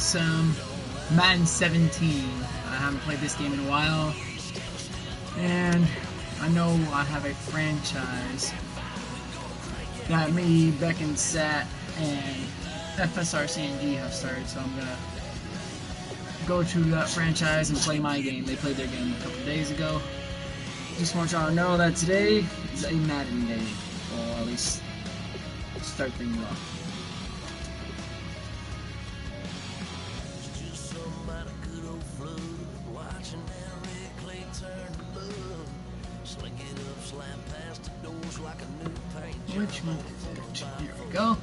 some Madden 17. I haven't played this game in a while, and I know I have a franchise that me, Beck and Sat, and FSRCNG have started, so I'm gonna go to that franchise and play my game. They played their game a couple of days ago. Just want y'all to know that today is a Madden day, or at least start things off. Which one is it? Here we go.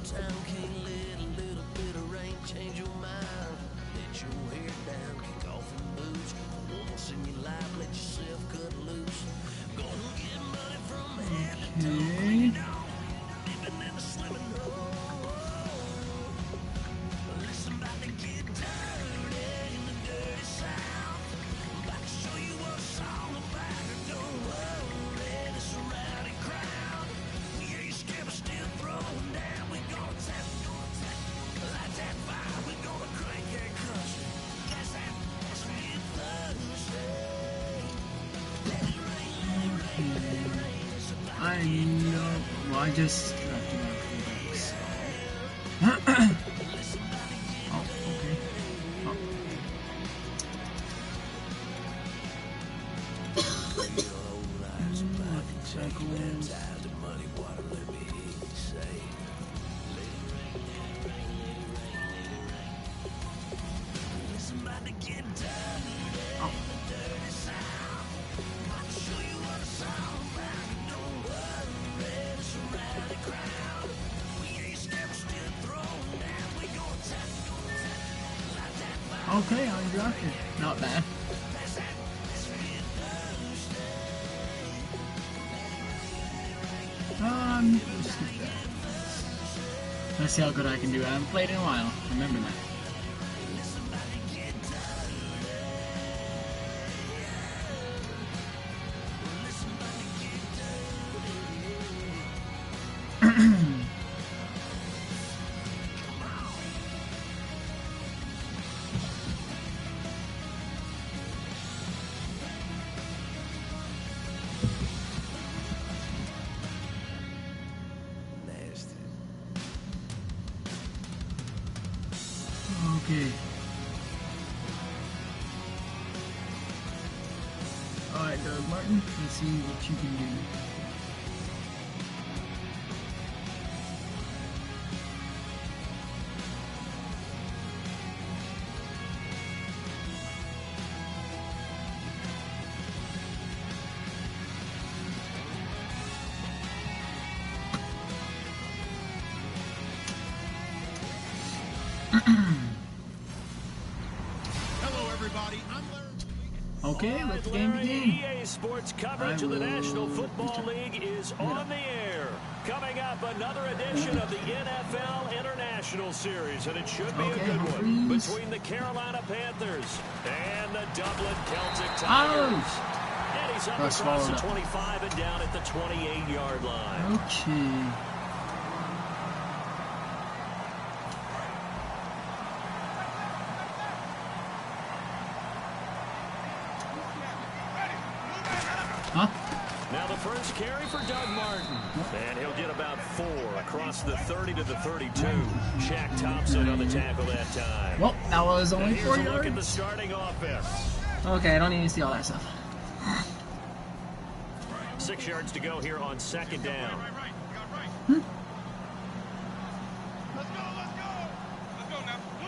Okay. I know. Well, I just have to go through this. Oh, okay. Oh. Okay, undrafted. Not bad. Let's skip that. Let's see how good I can do. I haven't played in a while. Remember that. Okay. Alright, Doug Martin, let's see what you can do. Okay, let the game begin. EA Sports coverage of the National Football League is on the air. Coming up, another edition of the NFL International Series, and it should be a good one between the Carolina Panthers and the Dublin Celtic Tigers. And he's up across the 25 and down at the 28-yard line. Okay. Huh? Now the first carry for Doug Martin. And he'll get about 4 across the 30 to the 32. Shaq Thompson on the tackle that time. Well, that was only 4 yards. Look at the starting offense. Okay, I don't need to see all that stuff. 6 yards to go here on second down.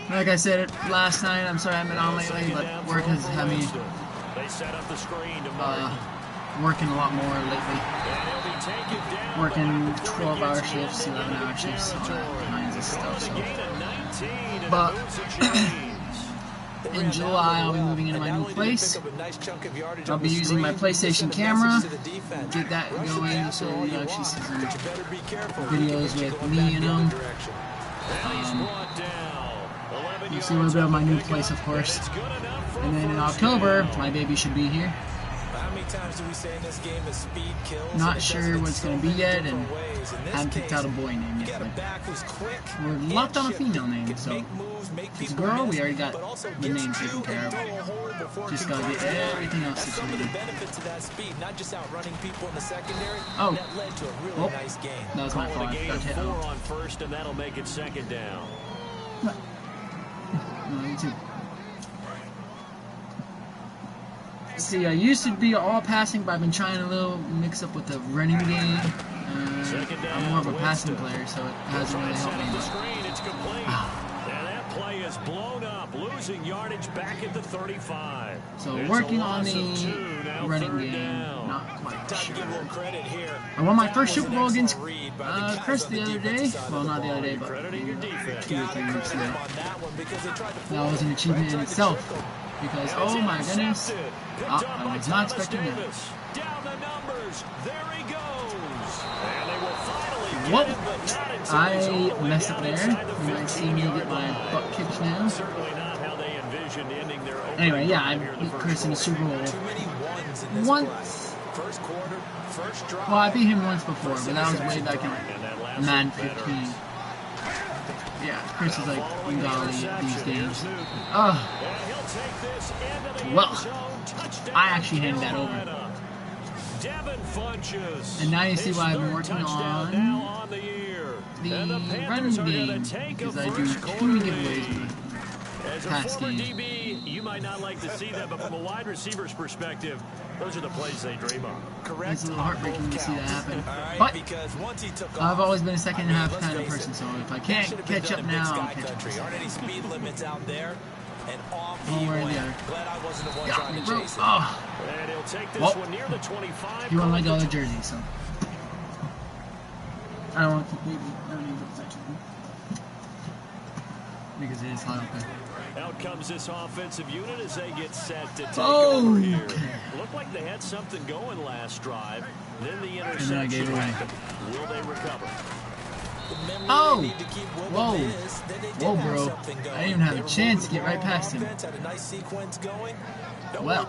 Like I said last night, I'm sorry I haven't been on lately, but work has had me They set up the screen to working a lot more lately. Working 12-hour shifts, 11-hour shifts, all that kinds of stuff. So. But in July, I'll be moving into my new place. I'll be using my PlayStation camera, get that going, so you actually see some videos with me in them. You see a little bit of my new place, of course. And then in October, my baby should be here. times do we say in this game that speed kills? Not sure what's going to be yet, and haven't picked out a boy name yet. We're locked on a female name, so if it's a girl, we already got the name taken care of. Just gotta get everything else situated. Oh, well, that was my fault. I forgot to hit L. On first, and that'll make it second down. Me too. See, I used to be all passing, but I've been trying a little mix up with the running game. I'm more of a passing player, so it hasn't really helped me much. And that play is blown up, losing yardage back at the 35. So working on the running game, not quite sure. I won my first Super Bowl against Chris the other day. Well, not the other day, but 2 or 3 weeks ago. That was an achievement in itself. Because, oh my goodness, I was not expecting that. Down the numbers, there he goes. And they will finally Whoop! get him, but not until I messed up there. You might see me get my butt kicked now. Certainly not how they envisioned ending their opening. Anyway, yeah, I beat Chris in the Super Bowl once. Well, I beat him once before, but that was way back in like Madden 15. Yeah, Chris is like ungodly at these games. Well, I actually handed that over. And now you see why I've been working on the running game, because I do too many giveaways in the pass game. DB, you might not like to see that, but from a wide receiver's perspective, those are the plays they dream of. It's a little heartbreaking to see that happen. But I've always been a second half kind of person, so if I can't catch up now, I'll catch up. One way or the other. Got me, bro. Oh. Well, you want to let go of the jersey, so. I don't want to keep leaving. I don't need to touch it. Because it is hot up there. Out comes this offensive unit as they get set to take over here. Looked like they had something going last drive. Then the interception. And then I gave it away. Will they recover? Oh! Whoa. Whoa, bro. I didn't even have a chance to get right past him. Well.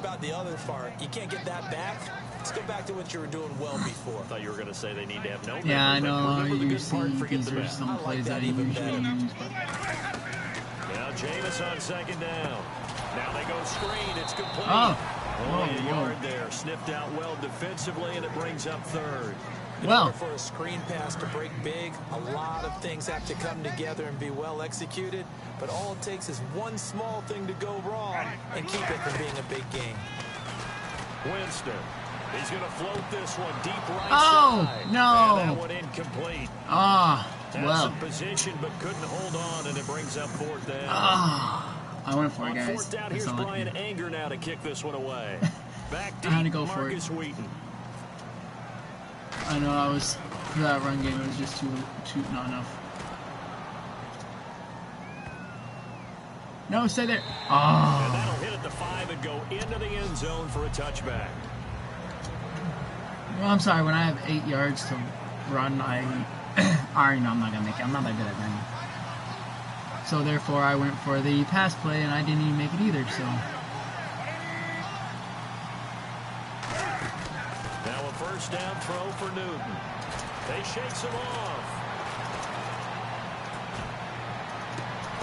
You can't get that back. Let's go back to what you were doing well before. I thought you were going to say they need to have no. Yeah, I know. You see, these are some plays that I usually use. Now Jameis on second down. Now they go screen. It's complete. Oh. Only a yard there. Sniffed out well defensively, and it brings up third. Well, for a screen pass to break big, a lot of things have to come together and be well executed, but all it takes is one small thing to go wrong and keep it from being a big game. Winston, he's going to float this one deep right side. No. And that one incomplete. Well. Some position, but couldn't hold on, and it brings up fourth down. I went for it, guys. Fourth down, here's Brian Anger now to kick this one away. Back deep, I had to go for Marcus Wheaton. I know I was, for that run game, it was just too not enough. No, stay there. And that'll hit at the 5 and go into the end zone for a touchback. Well, I'm sorry, when I have 8 yards to run, I already know I'm not going to make it. I'm not that good at running. So therefore, I went for the pass play, and I didn't even make it either, so. Now a first down throw for Newton. They shakes him off.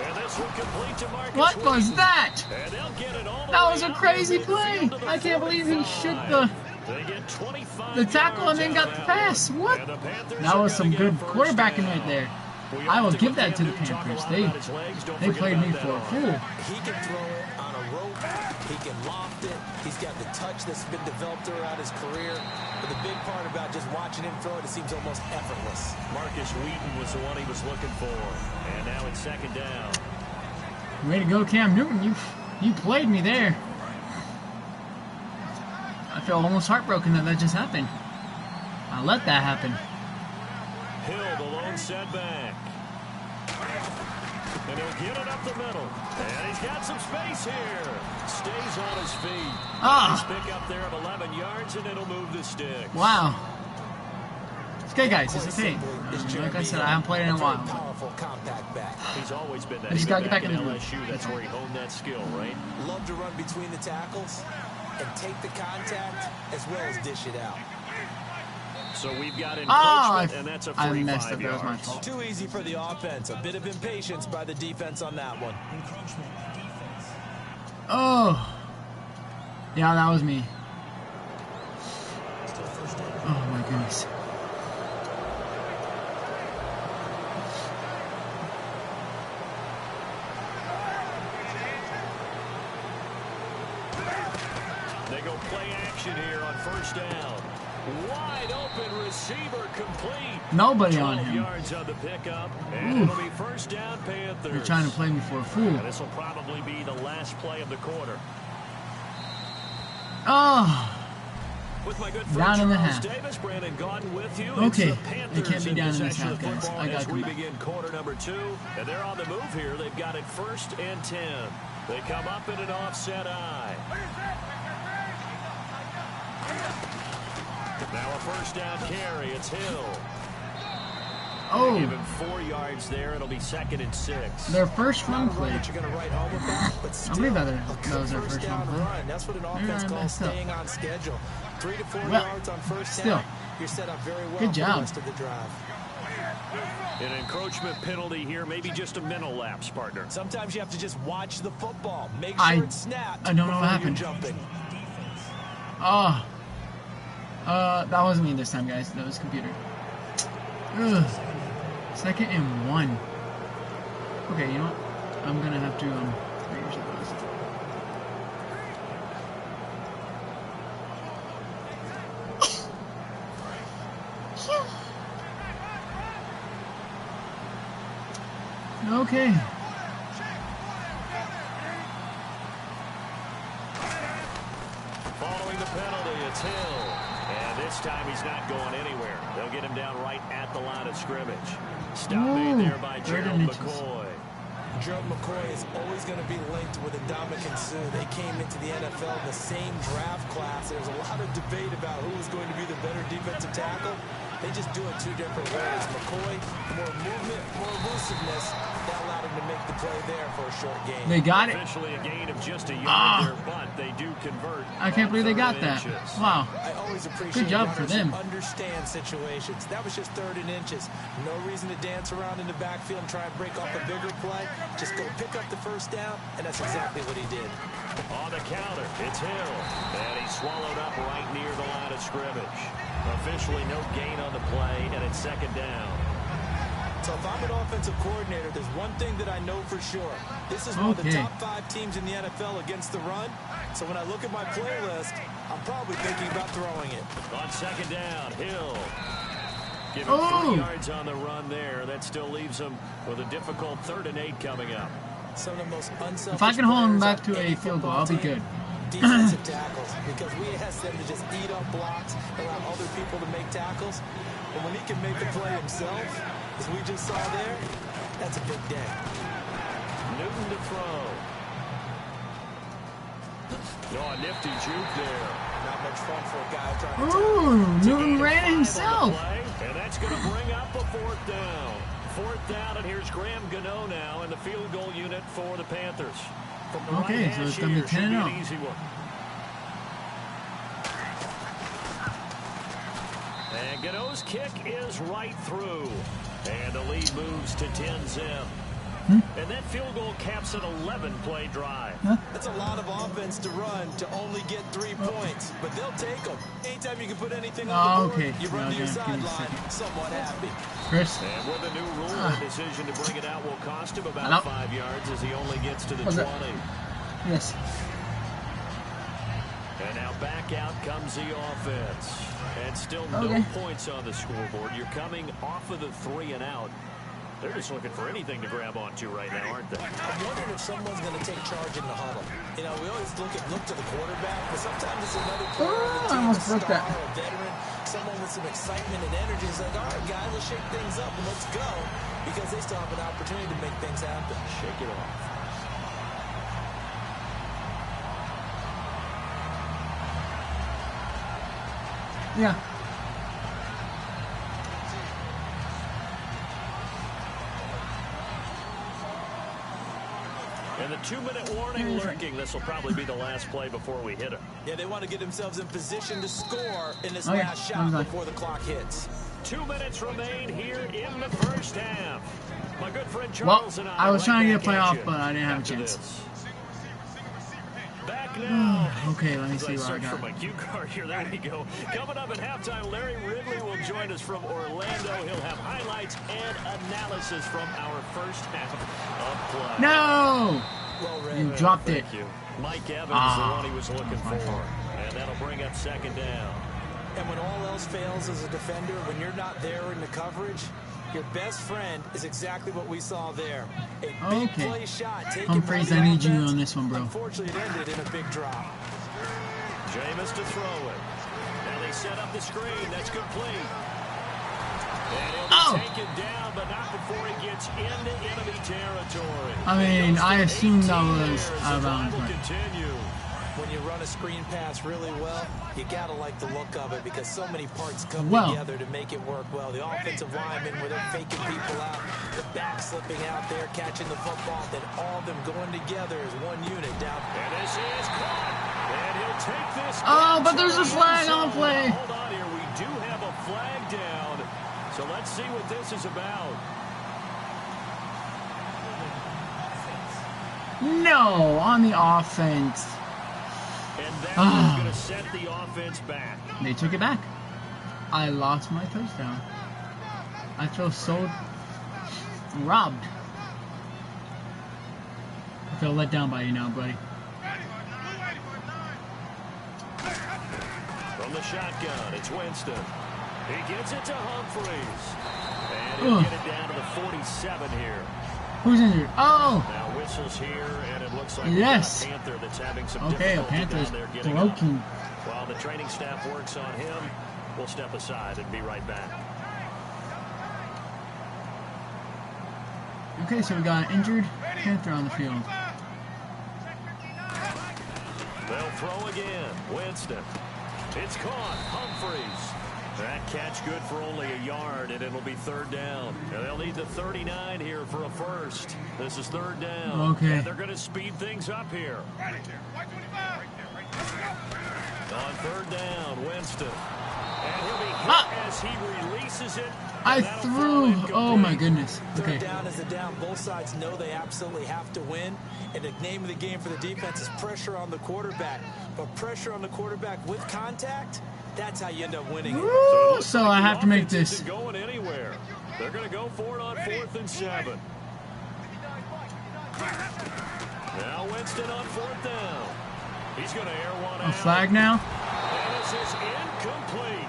And this will complete to Marcus What Wheaton. was that? And they'll get it all the That way was a out crazy to play. I can't believe he shook the tackle and then got the pass. What? That was some good quarterbacking right there. I will give that to the Panthers. They played me for a fool. He can throw it on a rope. He can loft it. He's got the touch that's been developed throughout his career. But the big part about just watching him throw it, it seems almost effortless. Marcus Wheaton was the one he was looking for. And now it's second down. Way to go, Cam Newton. You played me there. I feel almost heartbroken that just happened. I let that happen. Hill, the lone setback. And he'll get it up the middle. And he's got some space here. Stays on his feet. Nice pick up there of 11 yards, and it'll move the sticks. Wow. It's okay, guys. It's okay. Like I said, I haven't played in a while. He's always been that. I just got to get back in the LSU. That's where he honed that skill, right? Love to run between the tackles. and take the contact as well as dish it out. So we've got encroachment, and that's a free I messed 5 up. That was my yards. fault. Too easy for the offense. A bit of impatience by the defense on that one. Oh. Yeah, that was me. Oh my goodness. They go play action here on first down. Wide open receiver complete. Nobody on 12 him. yards on the pickup, and it'll be first down Panthers. They're trying to play me for a fool. This will probably be the last play of the quarter. Oh. With my good friend Down in the Charles half. Davis, Brandon Gordon with you. Okay, It's the Panthers they can't be down in this possession half, of the guys. football I gotta as come we back. begin quarter number 2, and they're on the move here. They've got it 1st and 10. They come up in an offset eye. Now a first down carry. It's Hill. Oh. Give him 4 yards there. It'll be 2nd and 6. Their first run play. That you're going to write home about, but still, I believe that a was their good first down run play. run. That's what an Maybe offense I calls messed up. staying on schedule. 3 to 4 Well, yards on first still. down. You're set up very well Good for job. the rest of the drive. An encroachment penalty here, maybe just a mental lapse, partner. Sometimes you have to just watch the football. Make I- sure it's snapped I don't know what before happened. you're jumping. Oh. That wasn't me this time, guys. That was computer. Ugh. 2nd and 1. Okay, you know what? I'm gonna have to figure something else. Okay. Following the penalty, it's Hill. And this time he's not going anywhere. They'll get him down right at the line of scrimmage. Stop made there by Gerald McCoy. Gerald McCoy is always going to be linked with Ndamukong Suh. They came into the NFL in the same draft class. There's a lot of debate about who was going to be the better defensive tackle. They just do it 2 different ways. McCoy, more movement, more elusiveness. That allowed him to make the play there for a short gain. They got it. Officially a gain of just a yard there, but they do convert. I can't believe they got that. Wow. I always appreciate Good job for runners who them. understand situations. That was just 3rd and inches. No reason to dance around in the backfield and try and break off a bigger play. Just go pick up the first down, and that's exactly what he did. On the counter, it's Hill. And he's swallowed up right near the line of scrimmage. Officially no gain on the play, and it's 2nd down. So if I'm an offensive coordinator, there's one thing that I know for sure. This is one of the top 5 teams in the NFL against the run. So when I look at my playlist, I'm probably thinking about throwing it. On 2nd down, Hill. Give him 3 yards on the run there. That still leaves him with a difficult 3rd and 8 coming up. Some of the most unselfish If I can hold him players back to on a any field goal, football I'll be team, good. Defensive tackles, because we ask them to just eat up blocks, allow other people to make tackles. And when he can make the play himself, as we just saw there, that's a big day. Newton to throw. Oh, a nifty juke there. Not much fun for a guy trying to Ooh, Newton ran it himself. And that's going to bring up a 4th down. 4th down, and here's Graham Gano now in the field goal unit for the Panthers. From the Okay, right so it's hash going to here, be should 10-0. an easy one. And Gano's kick is right through. And the lead moves to 10-zip. And that field goal caps an 11-play drive. That's a lot of offense to run to only get 3 points, but they'll take them. Anytime you can put anything on the board, you run to your sideline somewhat happy. Chris. And with a new rule, the decision to bring it out will cost him about 5 yards as he only gets to the 20. Yes. And now back out comes the offense. And still no points on the scoreboard. You're coming off of the 3 and out. They're just looking for anything to grab onto right now, aren't they? I'm wondering if someone's going to take charge in the huddle. You know, we always look to the quarterback, but sometimes it's another player on the team, a star, a veteran, someone with some excitement and energy. It's like, all right, guys, let's shake things up and let's go, because they still have an opportunity to make things happen. Shake it off. Yeah. And the 2-minute warning lurking. This will probably be the last play before we hit him. Yeah, they want to get themselves in position to score in this last shot before the clock hits. 2 minutes remain here in the first half. My good friend Charles and I was trying to get a playoff, but I didn't have a chance. Back now. Okay, let me see what I got. For my cue card here. There we go. Coming up at halftime, Larry Ridley will join us from Orlando. He'll have highlights and analysis from our first half of play. No! You dropped it. You. Mike Evans, the one he was looking for. And that'll bring up second down. And when all else fails as a defender, when you're not there in the coverage, your best friend is exactly what we saw there. A big play shot. Humphreys, I need you on this one, bro. Unfortunately, it ended in a big drop. Jameis to throw it. Now they set up the screen. That's complete. And he'll be taken down, but not before he gets into enemy territory. I mean, I assumed that was out of bounds. When you run a screen pass really well, you gotta like the look of it because so many parts come together to make it work well. The offensive linemen, where they're faking people out, the back slipping out there, catching the football, then all of them going together as one unit down. And this is caught. And he'll take this. Oh, but there's a flag on play. Hold on here. We do have a flag down. So let's see what this is about. No, on the offense. And that is going to set the offense back. They took it back. I lost my touchdown. I feel so robbed. I feel let down by you now, buddy. From the shotgun, it's Winston. He gets it to Humphreys. And he'll get it down to the 47 here. Who's injured? Oh! Now whistles here, and it looks like a Panther that's having some difficulty a Panther's down there getting broken. Up. While the training staff works on him, we'll step aside and be right back. Okay, so we got an injured Panther on the field. They'll throw again. Winston. It's caught. Humphreys. That catch good for only a yard, and it'll be third down. And they'll need the 39 here for a first. This is third down. Okay. And they're going to speed things up here. On third down, Winston. And he'll be hit as he releases it. I threw. Oh, my goodness. Okay. Third down is the down. Both sides know they absolutely have to win. And the name of the game for the defense is pressure on the quarterback. But pressure on the quarterback with contact, that's how you end up winning it. So I have to make this. Going anywhere. They're going to go for it on 4th and 7. Now Winston on 4th down. He's going to air one out. A flag now? And this is incomplete.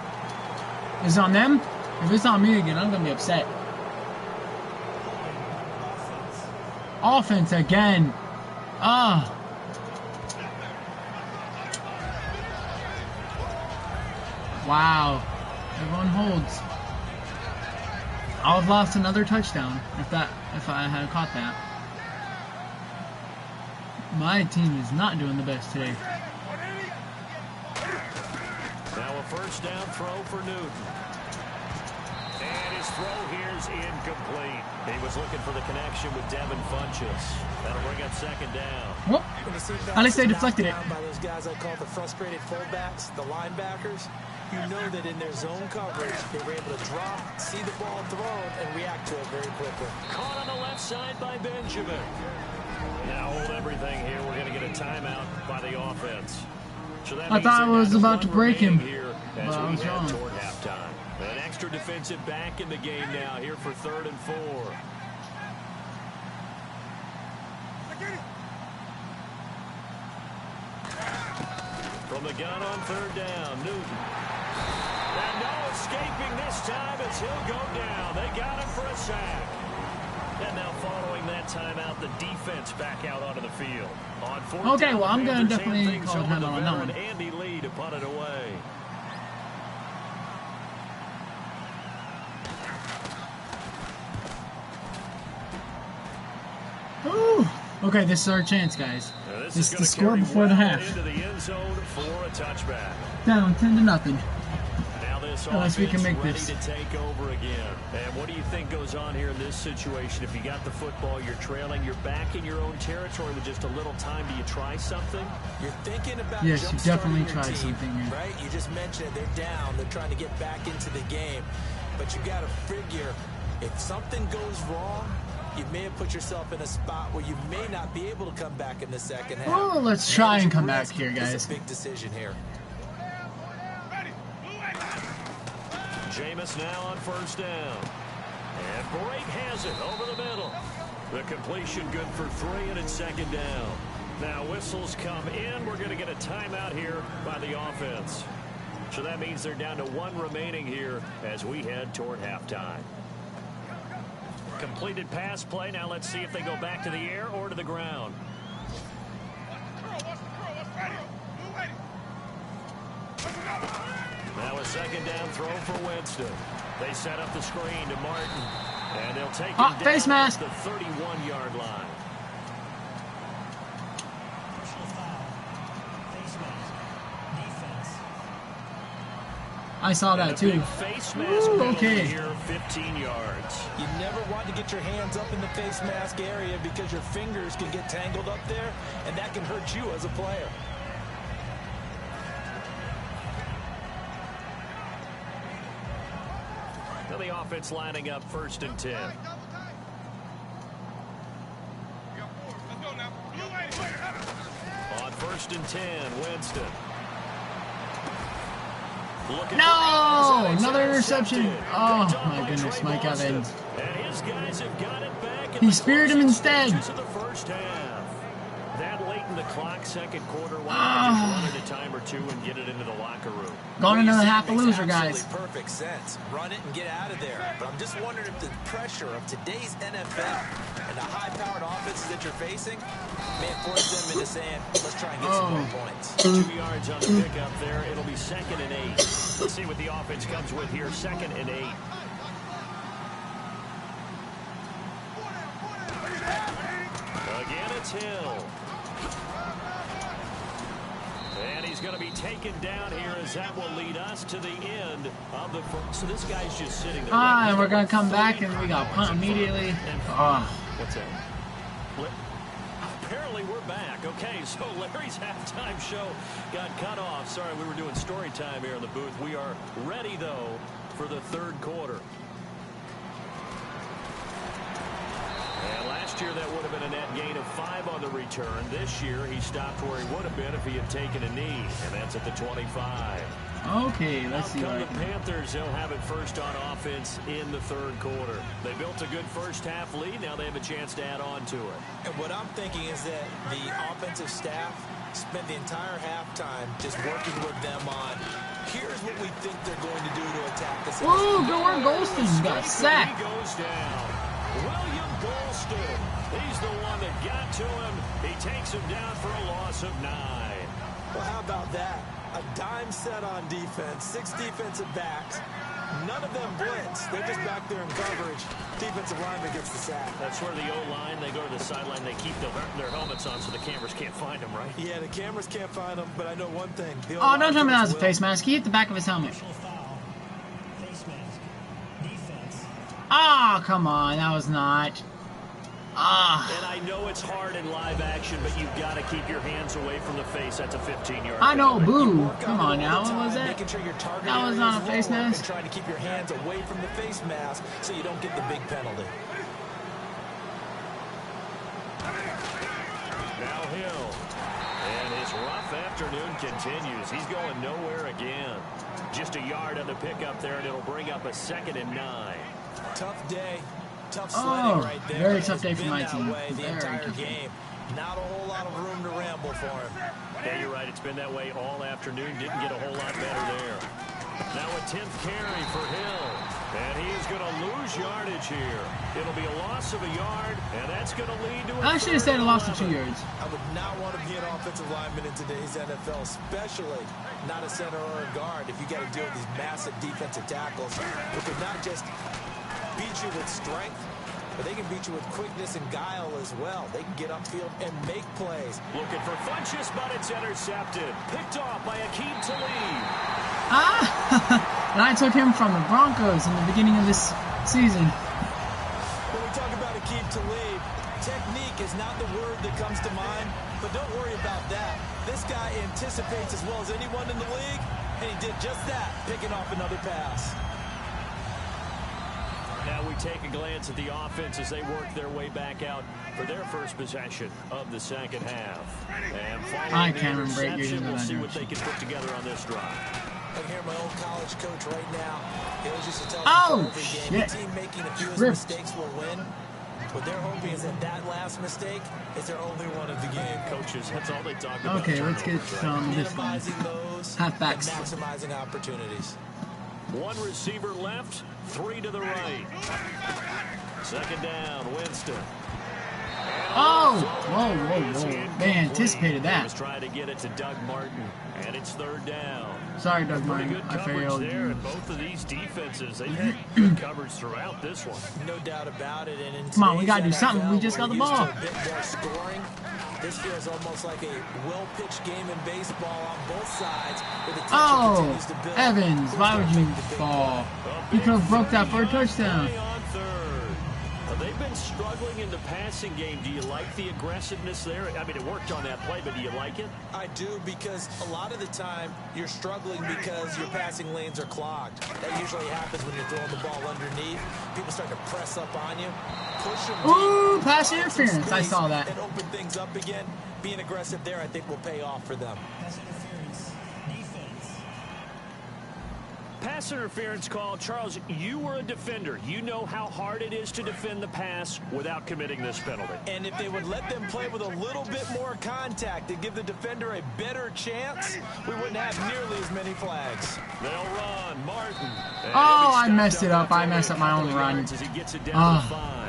Is it on them? If it's on me again, I'm going to be upset. Offense again. Wow. Everyone holds. I would have lost another touchdown if I had caught that. My team is not doing the best today. Now a first down throw for Newton. And his throw here's incomplete. He was looking for the connection with Devin Funchess. That'll bring up second down. Whoop. At least they deflected it. By those guys I call the frustrated fullbacks, the linebackers, you know that in their zone coverage, they were able to drop, see the ball thrown, and react to it very quickly. Caught on the left side by Benjamin. Now hold everything here. We're going to get a timeout by the offense. So that I thought I was about to break him, but I was wrong. Toward halftime. An extra defensive back in the game now here for 3rd and 4. From the gun on 3rd down, Newton. And no escaping this time as he'll go down. They got him for a sack. And now following that timeout, the defense back out onto the field. On 4th Okay, down, well, I'm going to Panthers definitely call time on that one. Andy Lee to punt it away. Ooh. Okay, this is our chance, guys. This is the score before the half. Into the end zone for a touchback. Down 10-0. Now this this Unless we can offense make ready this. to take over again. And what do you think goes on here in this situation? If you got the football, you're trailing, you're back in your own territory with just a little time. Do you try something? You're thinking about yes, you definitely try team, something here. right? You just mentioned they're down. They're trying to get back into the game. But you got to figure if something goes wrong, you may have put yourself in a spot where you may not be able to come back in the second half. Well, let's try and come back here, guys. It's a big decision here. Jameis now on first down. And Brake has it over the middle. The completion good for 3, and it's second down. Now whistles come in. We're going to get a timeout here by the offense. So that means they're down to 1 remaining here as we head toward halftime. Completed pass play. Now let's see if they go back to the air or to the ground. Now a second down throw for Winston. They set up the screen to Martin. And they'll take him down face mask. at the 31-yard line. I saw that too. Ooh, okay. Here, 15 yards. You never want to get your hands up in the face mask area because your fingers can get tangled up there, and that can hurt you as a player. Now the offense lining up 1st and 10. On 1st and 10, Winston. No! Another interception. Oh, my goodness, Mike Evans. He speared him instead. That late in the clock, second quarter, why not just run it a time or two and get it into the locker room? Gone another half a loser, guys. Perfect sense. Run it and get out of there. But I'm just wondering if the pressure of today's NFL and the high-powered offenses that you're facing may force them into saying, let's try and get some more points. 2 yards on the pickup there. It'll be 2nd and 8. Let's see what the offense comes with here. 2nd and 8. Again, it's Hill. And he's going to be taken down here as that will lead us to the end of the first. So this guy's just sitting there. And we're going to come back and we got punt immediately. What's that? Apparently we're back. Okay, so Larry's halftime show got cut off. Sorry, we were doing story time here in the booth. We are ready, though, for the 3rd quarter. And last year that would have been a net gain of 5 on the return. This year he stopped where he would have been if he had taken a knee, and that's at the 25. Okay, let's see. The Panthers, they'll have it first on offense in the 3rd quarter. They built a good first half lead. Now they have a chance to add on to it. And what I'm thinking is that the offensive staff spent the entire halftime just working with them on, here's what we think they're going to do to attack us. Whoa, Gordon Golston got sacked. He goes down. William Golston. He's the one that got to him. He takes him down for a loss of 9. Well, how about that? A dime set on defense, 6 defensive backs. None of them blitz. They're just back there in coverage. Defensive lineman gets the sack. That's where the O-line, they go to the sideline, they keep their helmets on so the cameras can't find them, right? Yeah, the cameras can't find them, but I know one thing. Oh, don't tell me that was a face mask. He hit the back of his helmet. Ah, come on. That was not. And I know it's hard in live action, but you've got to keep your hands away from the face. That's a 15-yard. I know, boo. Come on now. What was that? Making sure your target That was not a face mask. trying to keep your hands away from the face mask so you don't get the big penalty. Now Hill. And his rough afternoon continues. He's going nowhere again. Just a yard on the pickup there, and it'll bring up a 2nd and 9. Tough day. Tough sledding right there. Very tough day for my team. The entire game. Not a whole lot of room to ramble for him. Yeah, you're right. It's been that way all afternoon. Didn't get a whole lot better there. Now a 10th carry for Hill. And he is going to lose yardage here. It'll be a loss of a yard, and that's going to lead to a I should have said a loss of 2 yards. I would not want to be an offensive lineman in today's NFL, especially not a center or a guard if you got to deal with these massive defensive tackles who could not just beat you with strength, but they can beat you with quickness and guile as well. They can get upfield and make plays. Looking for Funchess, but it's intercepted. Picked off by Akeem Talib. And I took him from the Broncos in the beginning of this season. When we talk about Aqib Talib, technique is not the word that comes to mind, but don't worry about that. This guy anticipates as well as anyone in the league, and he did just that, picking off another pass. Now we take a glance at the offense as they work their way back out for their first possession of the second half. And following the interception, we'll see what they can put together on this drive. I can hear my old college coach right now. He always used to tell me every game, the team making a few mistakes will win. What they're hoping is that last mistake is their only one of the game. Coaches, that's all they talk about. Okay, let's get some minimizing those halfbacks. and maximizing opportunities. One receiver left, 3 to the right. Second down, Winston. Oh! Whoa, whoa, whoa. They anticipated that. He was trying to get it to Doug Martin, and it's third down. Sorry, Doug Martin. I failed there, and both of these defenses, they've had good coverage throughout this one. No doubt about it. And come on, we got to do something. We just got the ball. A bit more scoring. This feels almost like a well-pitched game in baseball on both sides. Oh, Evans, why would you fall? He could have broke that for a touchdown. They've been struggling in the passing game. Do you like the aggressiveness there? I mean, it worked on that play, but do you like it? I do, because a lot of the time you're struggling because your passing lanes are clogged. That usually happens when you're throwing the ball underneath. People start to press up on you, push them deep. Ooh, pass interference. I saw that. And open things up again. Being aggressive there, I think, will pay off for them. Pass interference call. Charles, you were a defender. You know how hard it is to defend the pass without committing this penalty. And if they would let them play with a little bit more contact and give the defender a better chance, we wouldn't have nearly as many flags. They'll run. Martin. Oh, I messed it up. I messed up my own run. As he gets it down to 5.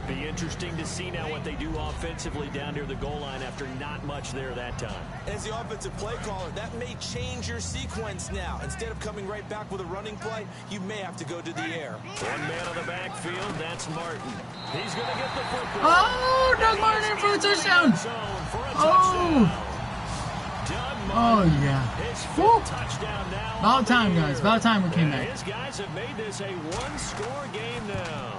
Be interesting to see now what they do offensively down near the goal line after not much there that time. As the offensive play caller, that may change your sequence now. Instead of coming right back with a running play, you may have to go to the air. One man on the backfield, that's Martin. He's going to get the football. Oh, Doug Martin for a touchdown. Oh. Oh, yeah. Woo. About time, guys. About time we came back. His guys have made this a one-score game now.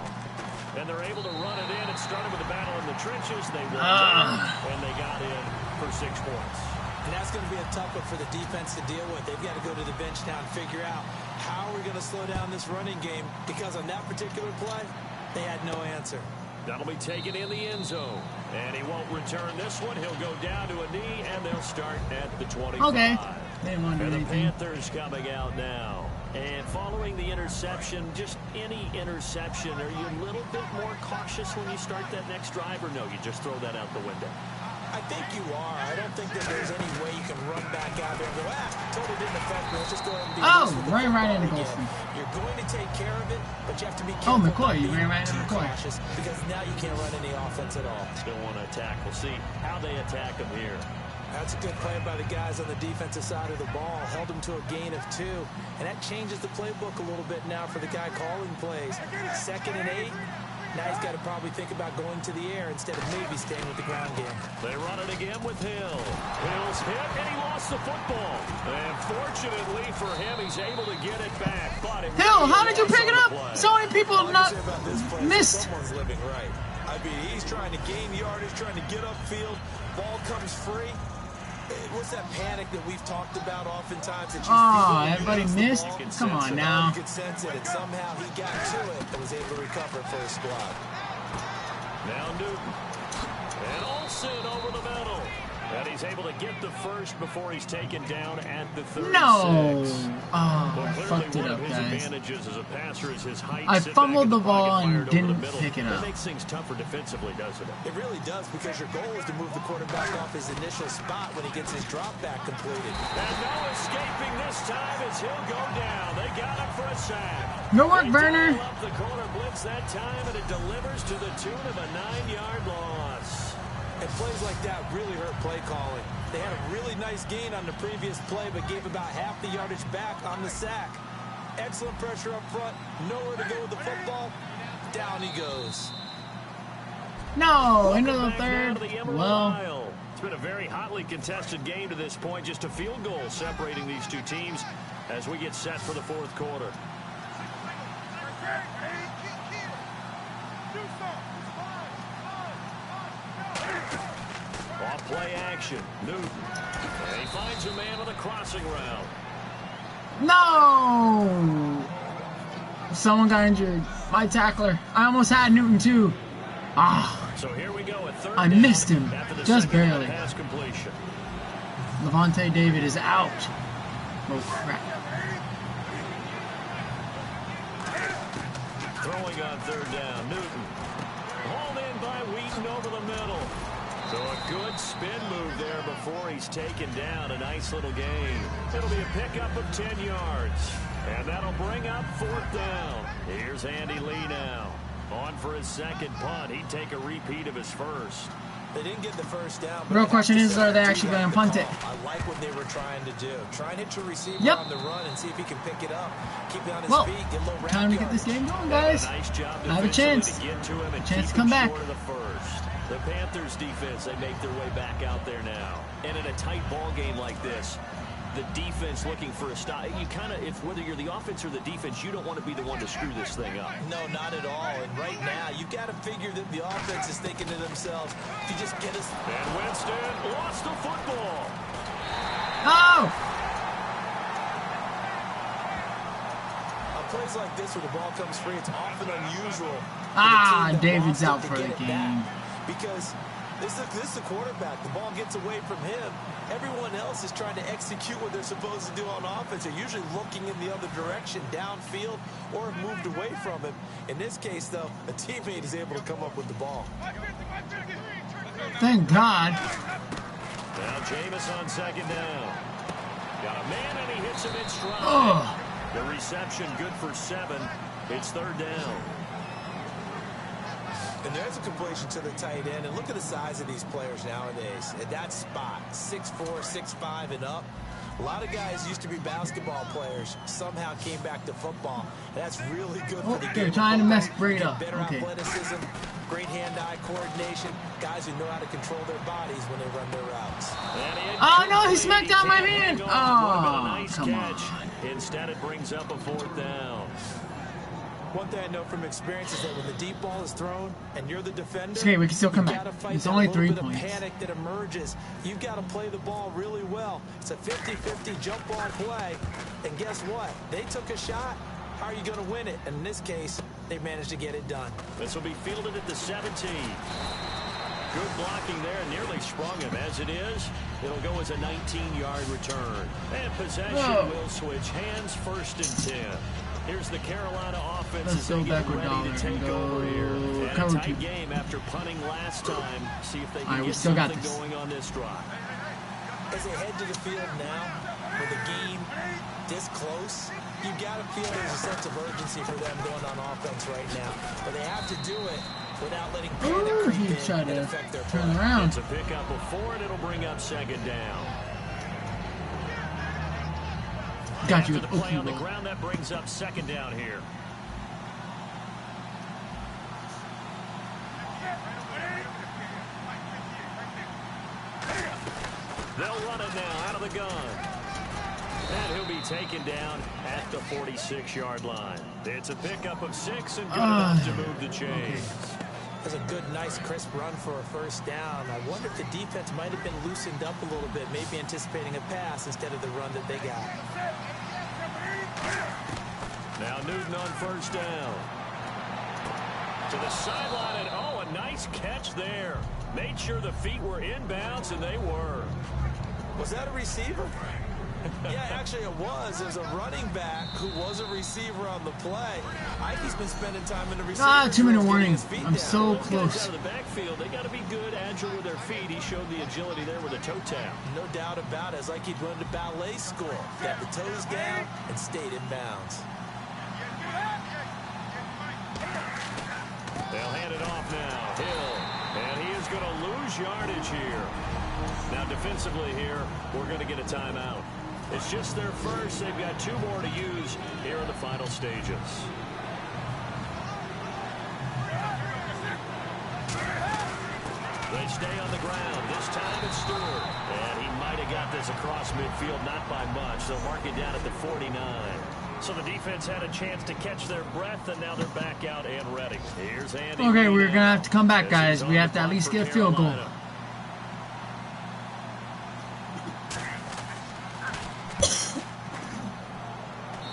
And they're able to run it in. It started with a battle in the trenches. They won and they got in for 6 points. And that's going to be a tough one for the defense to deal with. They've got to go to the bench now and figure out how we're going to slow down this running game, because on that particular play, they had no answer. That'll be taken in the end zone. And he won't return this one. He'll go down to a knee, and they'll start at the 25. Okay. They didn't want to do anything. The Panthers coming out now. And following the interception, just any interception, are you a little bit more cautious when you start that next drive, or no, you just throw that out the window? I think you are. I don't think that there's any way you can run back out there and go, totally didn't affect me. Let's just go ahead and be ran right into Golson. You're going to take care of it, but you have to be Oh, careful. McCoy, you ran right into McCoy. Because now you can't run any offense at all. Still want to attack. We'll see how they attack him here. That's a good play by the guys on the defensive side of the ball. Held them to a gain of 2. And that changes the playbook a little bit now for the guy calling plays. 2nd and 8. Now he's got to probably think about going to the air instead of maybe staying with the ground game. They run it again with Hill. Hill's hit, and he lost the football. And fortunately for him, he's able to get it back. But it Hill, how did you pick it up? So many people have not missed. Someone's living right. I mean, he's trying to gain yardage, trying to get upfield. Ball comes free. What's that panic that we've talked about oftentimes? Everybody missed? Come on now. You could sense it, and somehow he got to it and was able to recover for his squad. Now Newton. And Olsen over the middle. And he's able to get the first before he's taken down at the 36. No! Oh, I fucked it up, guys. I fumbled the ball and didn't pick it up. It makes things tougher defensively, doesn't it? It really does, because your goal is to move the quarterback off his initial spot when he gets his drop back completed. And no escaping this time as he'll go down. They got him for a sack. Good work, Werner. Up the corner blitz that time, and it delivers to the tune of a 9-yard loss. And plays like that really hurt play calling. They had a really nice gain on the previous play, but gave about half the yardage back on the sack. Excellent pressure up front. Nowhere to go with the football. Down he goes. No, into the third. It's been a very hotly contested game to this point. Just a field goal separating these two teams. as we get set for the fourth quarter. Off play action. Newton. And he finds a man with a crossing route. No! Someone got injured. My tackler. I almost had Newton too. Ah. So here we go at third I down missed him. Just barely. Pass completion. Levante David is out. Oh crap. Throwing on third down. Newton. Hauled in by Wheaton over the middle. So a good spin move there before he's taken down. A nice little gain. It'll be a pickup of 10 yards. And that'll bring up fourth down. Here's Andy Lee now. On for his second punt. He'd take a repeat of his first. They didn't get the first down. The real question is, are they actually going to punt it? I like what they were trying to do. Try and hit your receiver on the run and see if he can pick it up. Keep it on his feet. Get a little round time to get this game going, guys. Nice job I have a chance. to get to him and Chance to come back. The first. The Panthers defense, they make their way back out there now. And in a tight ball game like this, the defense looking for a stop. You kind of, whether you're the offense or the defense, you don't want to be the one to screw this thing up. No, not at all. And right now, you got to figure that the offense is thinking to themselves, if you just get us. And Winston lost the football. Oh! On plays like this where the ball comes free, it's often unusual. David's out for the game. Because this is the quarterback. The ball gets away from him. Everyone else is trying to execute what they're supposed to do on offense. They're usually looking in the other direction, downfield, or have moved away from him. In this case, though, a teammate is able to come up with the ball. Thank God. Now Jameis on second down. Got a man, and he hits him in stride. Oh. The reception good for 7. It's third down. And there's a completion to the tight end. And look at the size of these players nowadays. At that spot, 6'4", 6'5", and up. A lot of guys used to be basketball players. Somehow came back to football. And that's really good for the game. They're trying to mess Brady up. Better athleticism, great hand-eye coordination. Guys who know how to control their bodies when they run their routes. Oh, no, he smacked out my hand. Oh, nice come catch. on. Instead, it brings up a fourth down. One thing I know from experience is that when the deep ball is thrown and you're the defender, okay, we can still come back. It's only 3 points. Panic that emerges. You've got to play the ball really well. It's a 50-50 jump ball play. And guess what? They took a shot. How are you going to win it? And in this case, they managed to get it done. This will be fielded at the 17. Good blocking there, nearly sprung him. As it is, it'll go as a 19-yard return. And possession will switch hands, first and 10. Here's the Carolina offense. Let's go back with Dollar and go cover 2. Game after punting last time. See if they can get something going on this drive. As they head to the field now, with the game this close, you got to feel there's a sense of urgency for them going on offense right now. But they have to do it without letting panic creep in and affect their play. Turn around. It's a pickup of 4, and it'll bring up second down. Got you with the play on the ground, that brings up second down here. They'll run it now out of the gun. And he'll be taken down at the 46-yard line. It's a pickup of 6 and good enough to move the chains. That's a good, nice, crisp run for a first down. I wonder if the defense might have been loosened up a little bit, maybe anticipating a pass instead of the run that they got. Now Newton on first down. To the sideline, and oh, a nice catch there. Made sure the feet were inbounds, and they were. Was that a receiver? Yeah, actually it was. There's a running back who was a receiver on the play. Ike's been spending time in the receiver. 2-minute warning. I'm so close. Out of the backfield, they got to be good, agile with their feet. He showed the agility there with a toe tap. No doubt about it. It's like he'd run to ballet school. Got the toes down and stayed in bounds. They'll hand it off now. Hill. And he is going to lose yardage here. Now defensively here, we're going to get a timeout. It's just their first. They've got 2 more to use here in the final stages. The stay on the ground. This time it's Stewart. And he might have got this across midfield, not by much. They'll mark it down at the 49. So the defense had a chance to catch their breath, and now they're back out and ready. Here's Andy. Okay, we're going to have to come back, guys. We have to at least get a field goal.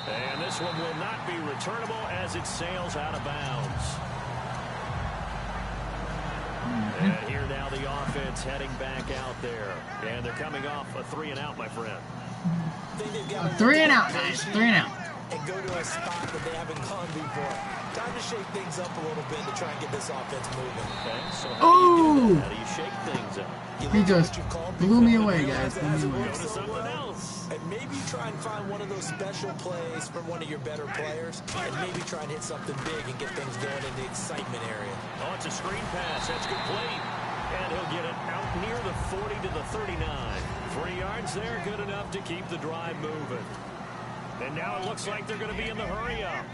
And this one will not be returnable as it sails out of bounds. And here now the offense heading back out there. And they're coming off a 3-and-out, my friend. A 3-and-out, guys. 3-and-out. And go to a spot that they haven't gone before. Time to shake things up a little bit to try and get this offense moving. Okay, so how do you shake things up? He just blew me away, guys. Blew me away. Go to something else. And maybe try and find one of those special plays from one of your better players, and maybe try and hit something big and get things going in the excitement area. Oh, it's a screen pass. That's complete. And he'll get it out near the 40 to the 39. 3 yards there, good enough to keep the drive moving. And now it looks like they're going to be in the hurry-up.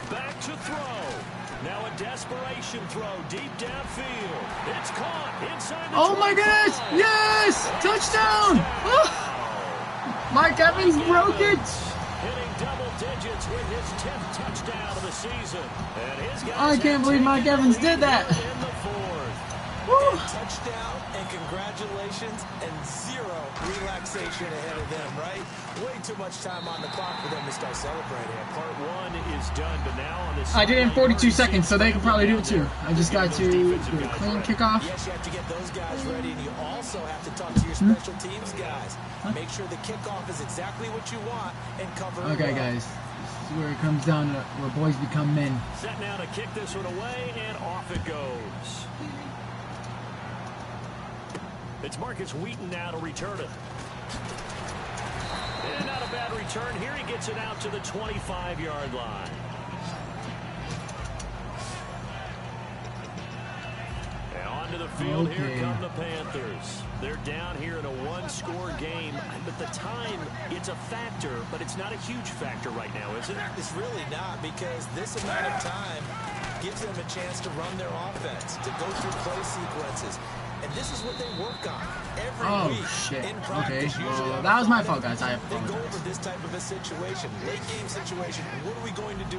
Back to throw. Now a desperation throw deep downfield. It's caught inside the Oh my goodness! Yes! Touchdown! Oh! Mike Evans broke it! Hitting double digits with his 10th touchdown of the season. And his guys I can't believe Mike Evans did that. In the 4th. Woo. Touchdown and congratulations, and 0 relaxation ahead of them, right? Way too much time on the clock for them to start celebrating. Part 1 is done, but now on this. I did it in 42 seconds, so they can probably do it too. I just got to do a clean kickoff. Yes, you have to get those guys ready, and you also have to talk to your special teams guys. Make sure the kickoff is exactly what you want and cover it. Okay, guys. This is where it comes down to where boys become men. Set now to kick this one away, and off it goes. It's Marcus Wheaton now to return it. And not a bad return. Here he gets it out to the 25-yard line. And onto the field, here come the Panthers. They're down here in a 1-score game. But the time, it's a factor, but it's not a huge factor right now, is it? It's really not, because this amount of time gives them a chance to run their offense, to go through play sequences. And this is what they work on every week. Oh, shit. In practice. Okay. Well, that was my fault, guys. I They go over apologize. this type of a situation, late game situation. What are we going to do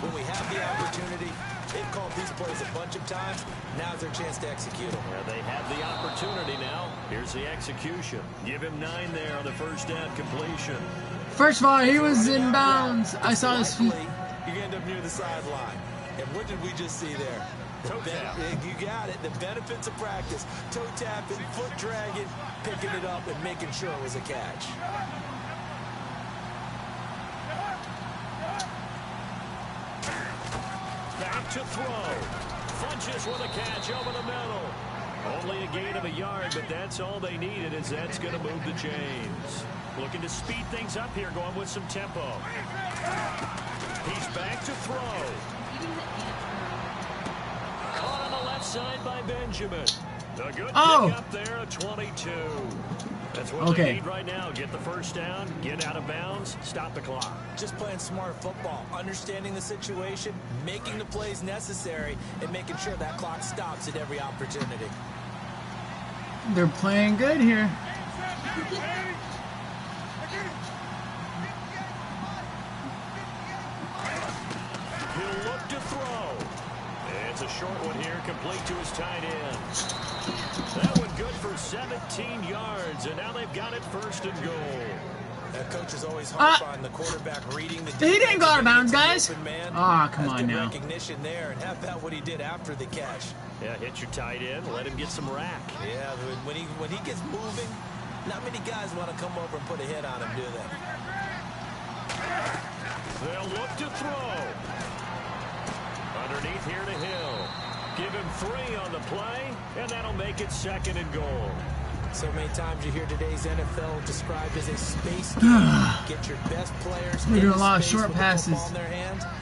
when we have the opportunity? They've called these plays a bunch of times. Now's their chance to execute them. Yeah, they have the opportunity now. Here's the execution. Give him 9 there on the first down completion. First of all, he was in bounds. I saw his feet. You end up near the sideline. And what did we just see there? Toe tap. You got it. The benefits of practice. Toe tapping, foot dragging, picking it up, and making sure it was a catch. Back to throw. Funches with a catch over the middle. Only a gain of a yard, but that's all they needed, as that's going to move the chains. Looking to speed things up here, going with some tempo. He's back to throw. Caught on the left side by Benjamin. A good pick up there, a 22. That's what they need right now. Get the first down, get out of bounds, stop the clock. Just playing smart football, understanding the situation, making the plays necessary, and making sure that clock stops at every opportunity. They're playing good here. He'll look to throw. It's a short one here, complete to his tight end. That one good for 17 yards, and now they've got it first and goal. That coach is always hard on the quarterback reading the defense. He didn't go out of bounds, guys. Ah, come on now. Recognition there, and have that what he did after the catch. Yeah, hit your tight end, let him get some rack. Yeah, when he gets moving, not many guys want to come over and put a hit on him, do they? They'll look to throw. Underneath here to Hill. Give him 3 on the play, and that'll make it second and goal. So many times you hear today's NFL described as a space game. Get your best players. We're doing a lot of short passes.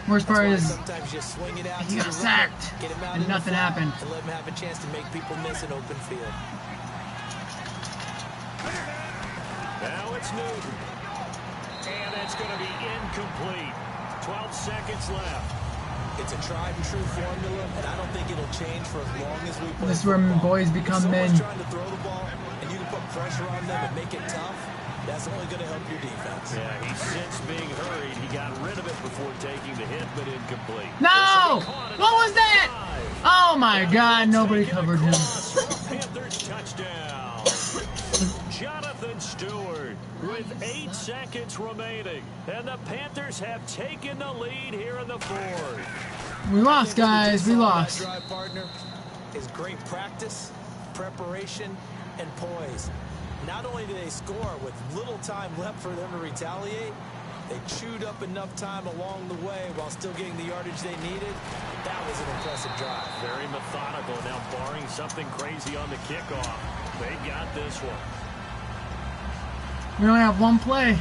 Worst part is sometimes you swing it out. he got sacked, and nothing happened. And let him have a chance to make people miss an open field. Now it's Newton. And that's going to be incomplete. 12 seconds left. It's a tried and true formula, and I don't think it'll change for as long as we play. This is where boys become men. If someone's trying to throw the ball, and you can put pressure on them and make it tough, that's only going to help your defense. Yeah, he sensed being hurried. He got rid of it before taking the hit, but incomplete. No! What was that? Oh my God! Nobody covered him. Panthers touchdown. Jonathan Stewart with 8 seconds remaining, and the Panthers have taken the lead here in the fourth. We lost, guys. We lost. Drive partner is great practice, preparation, and poise. Not only do they score with little time left for them to retaliate, they chewed up enough time along the way while still getting the yardage they needed. That was an impressive drive. Very methodical. Now, barring something crazy on the kickoff, they got this one. We only have one play.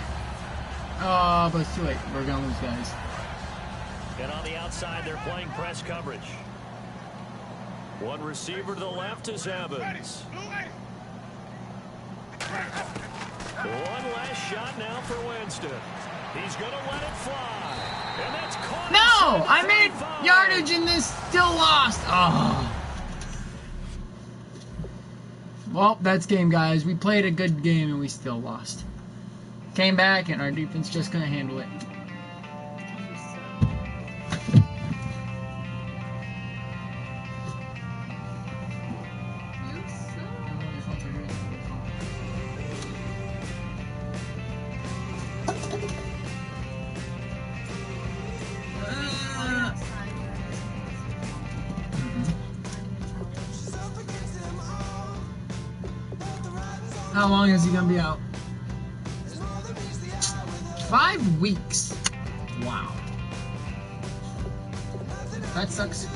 But it's too late. We're gonna lose, guys. And on the outside, they're playing press coverage. One receiver to the left is Evans. One last shot now for Winston. He's going to let it fly. And that's caught. No! I made yardage and this still lost. Oh. Well, that's game, guys. We played a good game and we still lost. Came back and our defense just couldn't handle it. How long is he gonna be out? 5 weeks. Wow. That sucks.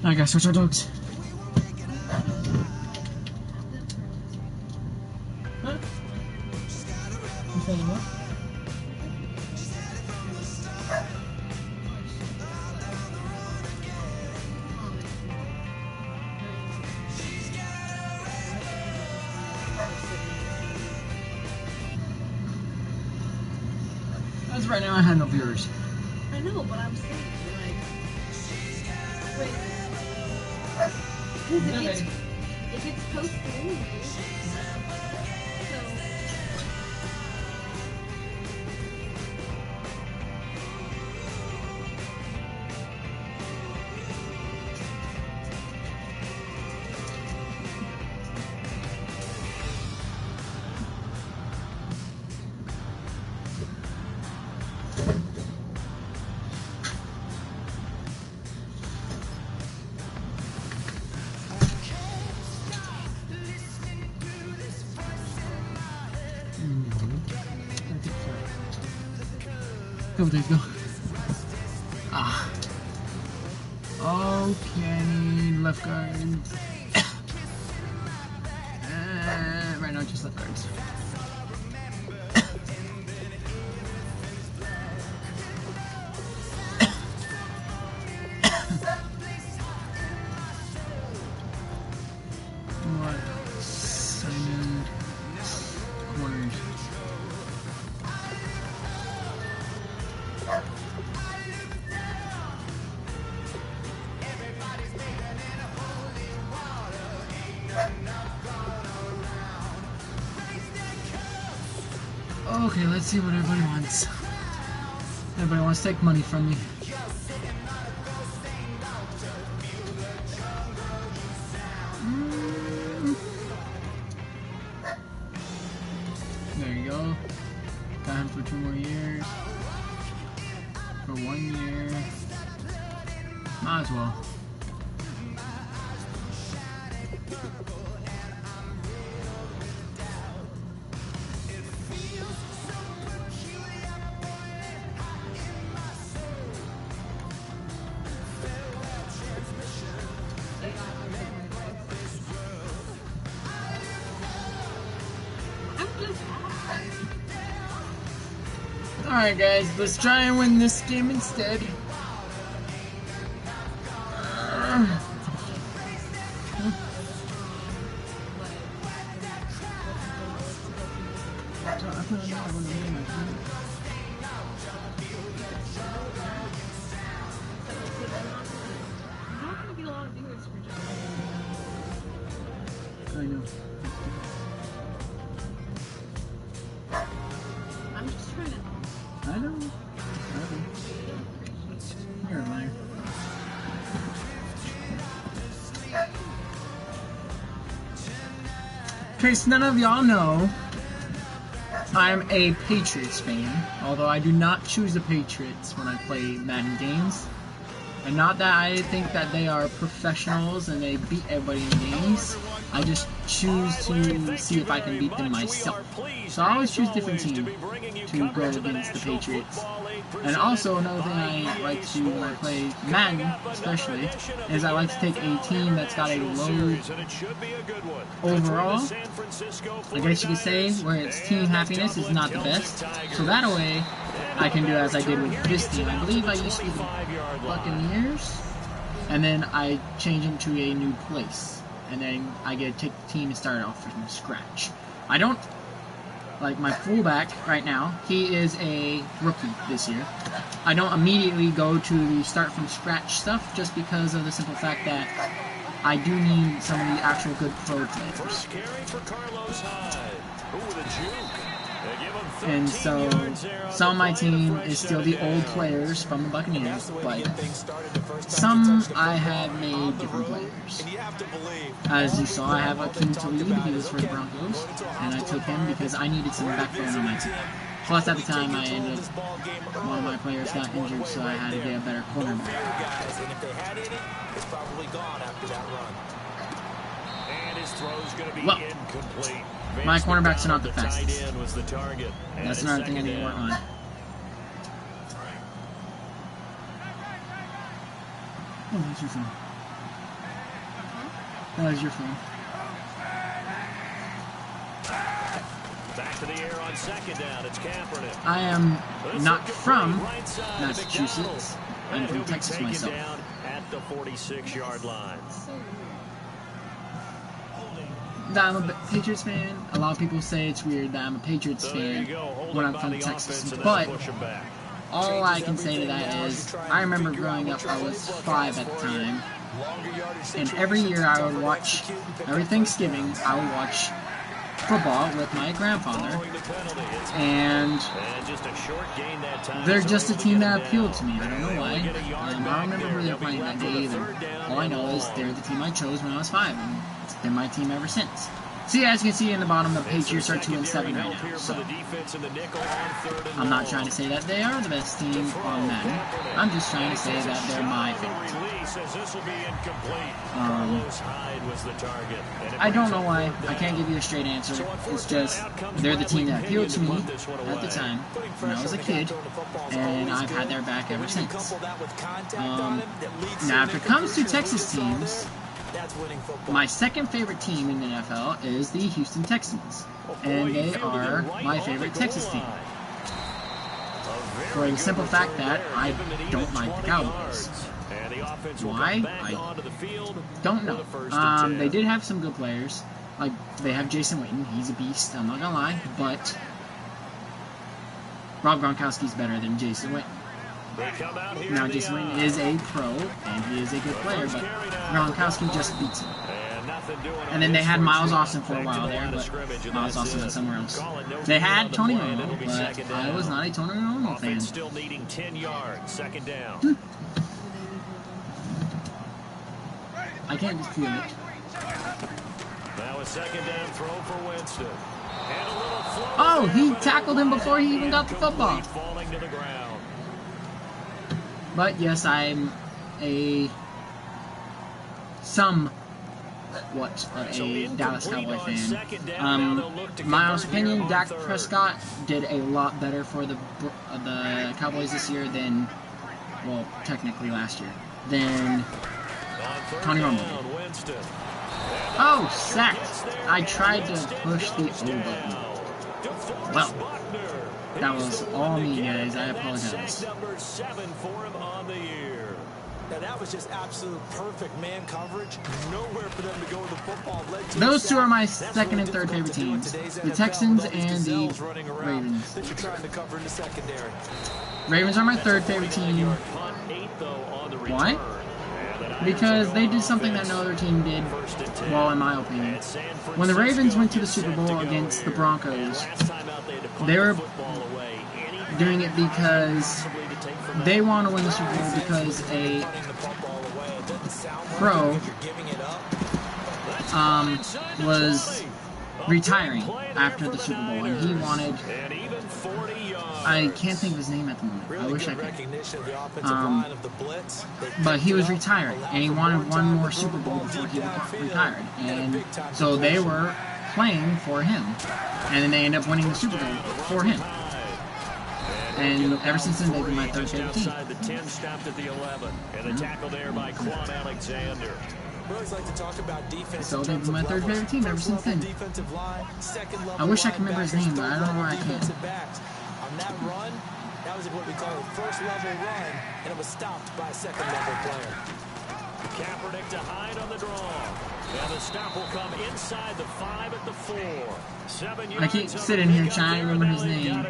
I gotta switch our dogs. Huh? You feeling what? As right now, I have no viewers. I know, but I'm saying, like, wait. If it's post-game, Go, Dave, go. Ah. Okay, left guard. Right now, just left guards. What? Simon. Corners. Okay, let's see what everybody wants. Everybody wants to take money from me. There you go. Got him for 2 more years. For 1 year. Might as well. Alright guys, let's try and win this game instead. I know. I'm just trying to. I know. You're a liar. In case none of y'all know, I'm a Patriots fan, although I do not choose the Patriots when I play Madden games. And not that I think that they are professionals and they beat everybody in games. I just choose to see if I can beat them myself. So I always choose different teams to go against the Patriots. And also another thing I like to do when I play Madden, especially, is I like to take a team that's got a low overall, I guess you could say, where its team happiness is not the best. So that way, I can do as I did with this team. I believe I used to be the Buccaneers, and then I change into a new place. And then I get to take the team and start off from scratch. I don't, like my fullback right now, he is a rookie this year. I don't immediately go to the start from scratch stuff just because of the simple fact that I do need some of the actual good pro players. And so, some of my team is still the old players from the Buccaneers, but some I have made different players. As you saw, I have Akeem Talib, he was for the Broncos, and I took him because I needed some backbone on my team. Plus, at the time, I ended up, one of my players got injured, so I had to get a better cornerback. Well, my cornerbacks are not the fastest. That's another thing I need to work on. Oh, that's your phone. That is your phone. Back to the air on second down. It's Kaepernick. I am not from Massachusetts. I'm from Texas myself. Down at the 46-yard line. That I'm a Patriots fan. A lot of people say it's weird that I'm a Patriots fan when I'm from Texas, but all I can say to that is I remember growing up, I was 5 at the time, And every year I would watch, every Thanksgiving, I would watch football with my grandfather, and they're just a team that appealed to me. I don't know why. I don't remember who they were playing that day either. All I know is they're the team I chose when I was 5, and it's been my team ever since. See, as you can see in the bottom, the Patriots are 2-7 right now, so I'm not trying to say that they are the best team on Madden. I'm just trying to say that they're my favorite team. I don't know why. I can't give you a straight answer. It's just, they're the team that appealed to me at the time when I was a kid, and I've had their back ever since. Now, if it comes to Texas teams, my second favorite team in the NFL is the Houston Texans, and they are my favorite Texas team. For the simple fact that I don't like the Cowboys. Why? I don't know. They did have some good players. Like, they have Jason Witten. He's a beast, I'm not gonna lie, but Rob Gronkowski's better than Jason Witten. Now, Jason Witten is a pro, and he is a good player, but Gronkowski just beats him. And then they had Miles Austin for a while there, but Miles Austin went somewhere else. They had Tony Romo, but I was not a Tony Romo fan. I can't just feel it. Now a second down throw for Winston. Oh, he tackled him before he even got the football. But yes, I'm a Dallas Cowboy fan. My honest opinion, Dak Prescott did a lot better for the Cowboys this year than, well, technically last year, than Tony Romo did. Oh, sacked! I tried to push the O button. Well, that was all me, guys. I apologize. Now that was just absolute perfect man coverage. Nowhere for them to go with the football. Those two are my second and third favorite teams. The Texans and the Ravens. Ravens are my third favorite team. Why? Because they did something that no other team did, well, in my opinion. When the Ravens went to the Super Bowl against the Broncos, they were doing it because they want to win the Super Bowl because a pro was retiring after the Super Bowl, and he wanted, I can't think of his name at the moment, I wish I could, but he was retiring, and he wanted one more Super Bowl before he retired, and so they were playing for him, and then they ended up winning the Super Bowl for him. And ever since then, they've been my third favorite team. So they've been my third favorite team ever since then. I wish I could remember his name, but I don't know why I can't. On that run, that was what we call a first level run, and it was stopped by a second level player. Kaepernick to hide on the draw. And the stop will come inside the 5 at the 4. 7 yards. I keep sitting here trying to remember his name.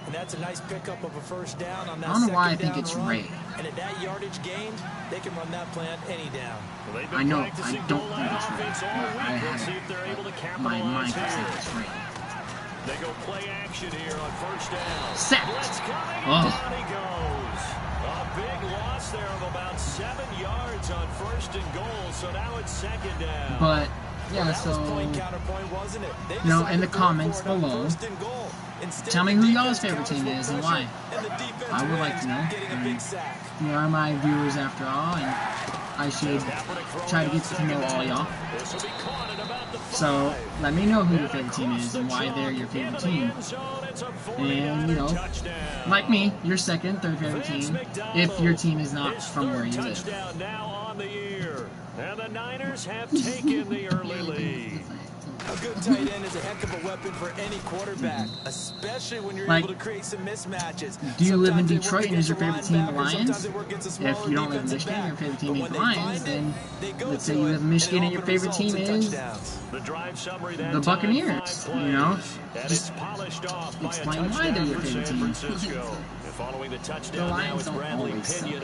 And that's a nice pickup of a first down on that. I don't know why I think it's Ray. And at that yardage gained, they can run that plan any down. I know, I don't think it's Ray. I have my mind saying it's Ray. They go play action here on first down. Sacked. Oh. He goes. A big loss there of about 7 yards on first and goal. So now it's second down. But yeah, so you know, in the comments below, tell me who y'all's favorite team is and why. I would like to know. I mean, you are my viewers after all, and I should try to get to know all y'all. So let me know who your favorite team is and why they're your favorite team. And you know, like me, your second, third favorite team, if your team is not from where you live. And the Niners have taken the early lead. A good tight end is a heck of a weapon for any quarterback, especially when you're able to create some mismatches. Do you live in Detroit and is your favorite team the Lions? If you don't live in Michigan, your favorite team is the Lions, then let's say you live in Michigan and your favorite team is the Buccaneers. You know, just explain why they're your favorite team. The Lions don't always suck.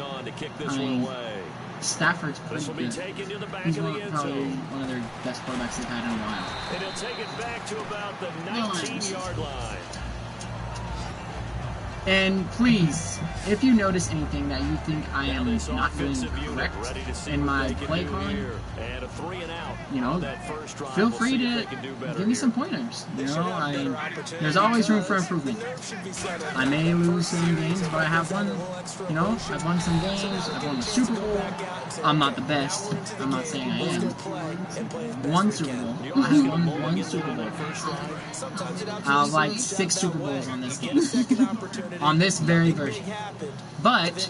I mean, Stafford's pretty This will be good. taken to the back He's of the end probably zone. one of their best quarterbacks they've had in a while. And he'll take it back to about the 19-yard line. And please, if you notice anything that you think I am not doing correct in my play calling, you know, feel free to give me some pointers. You know, there's always room for improvement. I may lose some games, but I have won, you know, I've won some games, I've won the Super Bowl. I'm not the best, I'm not saying I am. One Super Bowl. I have won one Super Bowl. I have like 6 Super Bowls on this game. On this very version. But,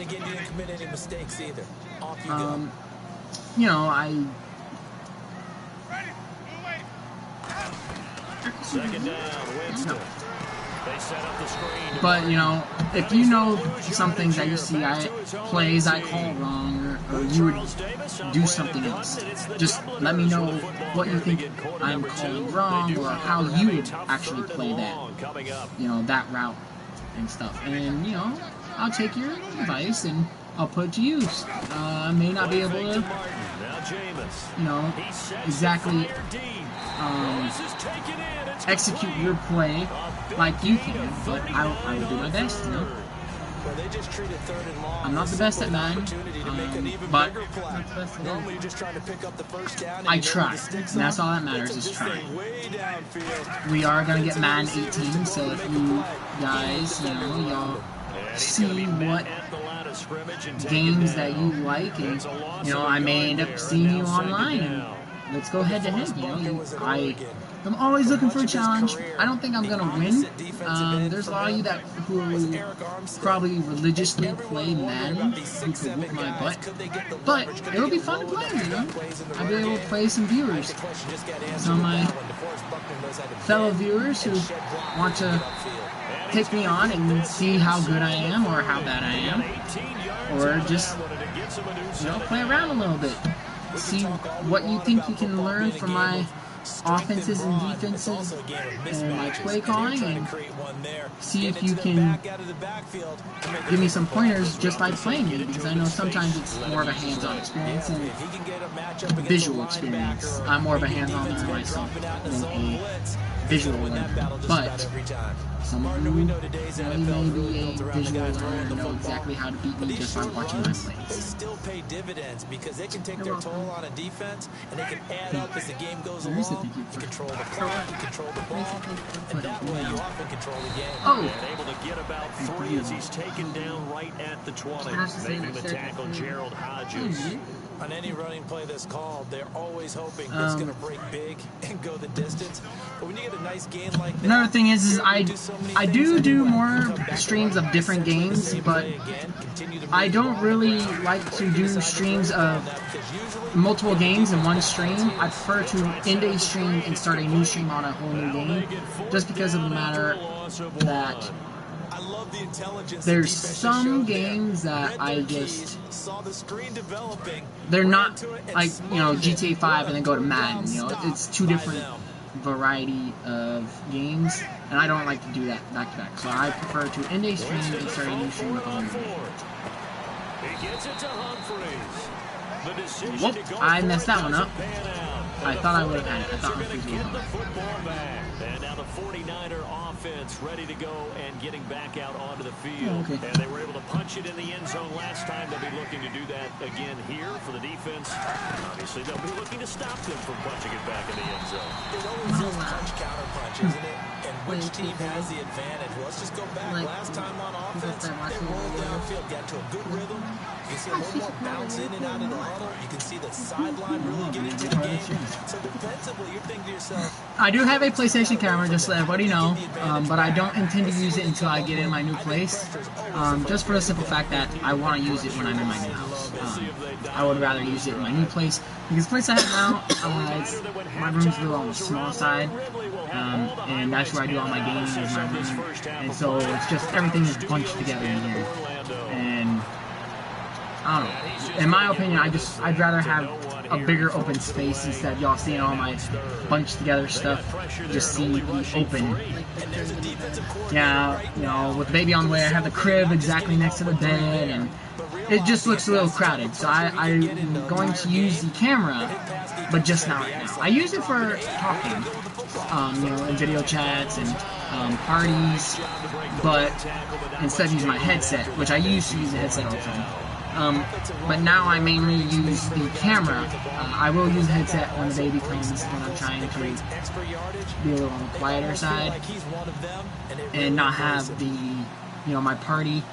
you know, Second down, Winston. They set up the screen. But, you know, if you know some things that you see plays I call wrong, or you would do something else, just let me know what you think I'm calling wrong, or how you would actually play that, you know, that route and stuff. And, you know, I'll take your advice and I'll put it to use. I may not be able to, you know, exactly execute your play like you can, but I will do my best, you know. I'm not the best at Madden, but I try, and that's all that matters is trying. We are going to get Madden 18, so if you guys, you know, y'all see what games that you like, and, you know, I may end up seeing you online, and let's go head to head, you know. I'm always looking for a challenge. I don't think I'm going to win. There's a lot of you who probably religiously play Madden who could whoop my butt. But it'll be fun to play, you know. I'll be able to play some viewers. Some of my fellow viewers who want to take me on and see how good I am or how bad I am. Or just, you know, play around a little bit. See what you think you can learn from my offenses and defenses and my play calling, and see if you can give me some pointers just by playing me, because I know sometimes it's more of a hands-on experience and visual experience. I'm more of a hands-on learner myself than a visual learner, but some of you may be a visual learner and know exactly how to beat me just by watching my plays. They still pay dividends because they can take their toll on a defense and they can add up as the game goes along. You control the clock, you control the ball, and that way you often control the game. Oh! And able to get about 3 as he's taken down right at the 20, making the tackle Gerald Hodges. On any running play that's called, they're always hoping it's going to break big and go the distance. But when you get a nice game like that, another thing is I do more streams of different games, but I don't really like to do streams of multiple games in one stream. I prefer to end a stream and start a new stream on a whole new game, just because of the matter that there's some games that I just, they're not like, you know, GTA 5 and then go to Madden, you know, it's two different variety of games, and I don't like to do that back to back, so I prefer to end a stream and start a new stream with a new game. Whoop, I messed that one up. I thought I would have had it. I thought Humphreys would have gone. And now the 49er offense ready to go and getting back out onto the field. Okay. And they were able to punch it in the end zone last time. They'll be looking to do that again here for the defense. Obviously, they'll be looking to stop them from punching it back in the end zone. There's always this punch-counter punch, isn't it? And which team has the advantage? Well, let's just go back. Last time on offense, they rolled downfield, got to a good rhythm. You can see a little more bounce in and out of the huddle. You can see the sideline really get into the game. So defensively, you're thinking to yourself, I do have a PlayStation camera, just to let everybody know, but I don't intend to use it until I get in my new place, just for the simple fact that I want to use it when I'm in my new house. I would rather use it in my new place, because the place I have now, my room's a little on the small side, and that's where I do all my gaming, is my room, and so it's just, everything is bunched together in here, and I don't know. In my opinion, I'd rather have a bigger open space instead of y'all seeing all my bunched together stuff. Just see me open. Yeah, you know, with the baby on the way, I have the crib exactly next to the bed, and it just looks a little crowded. So I'm going to use the camera, but just not right now. I use it for talking, you know, in video chats and parties, but instead use my headset, which I used to use the headset all the time. But now I mainly use the camera. I will use the headset when the baby comes, when I'm trying to be a little on the quieter side and not have the, you know, my party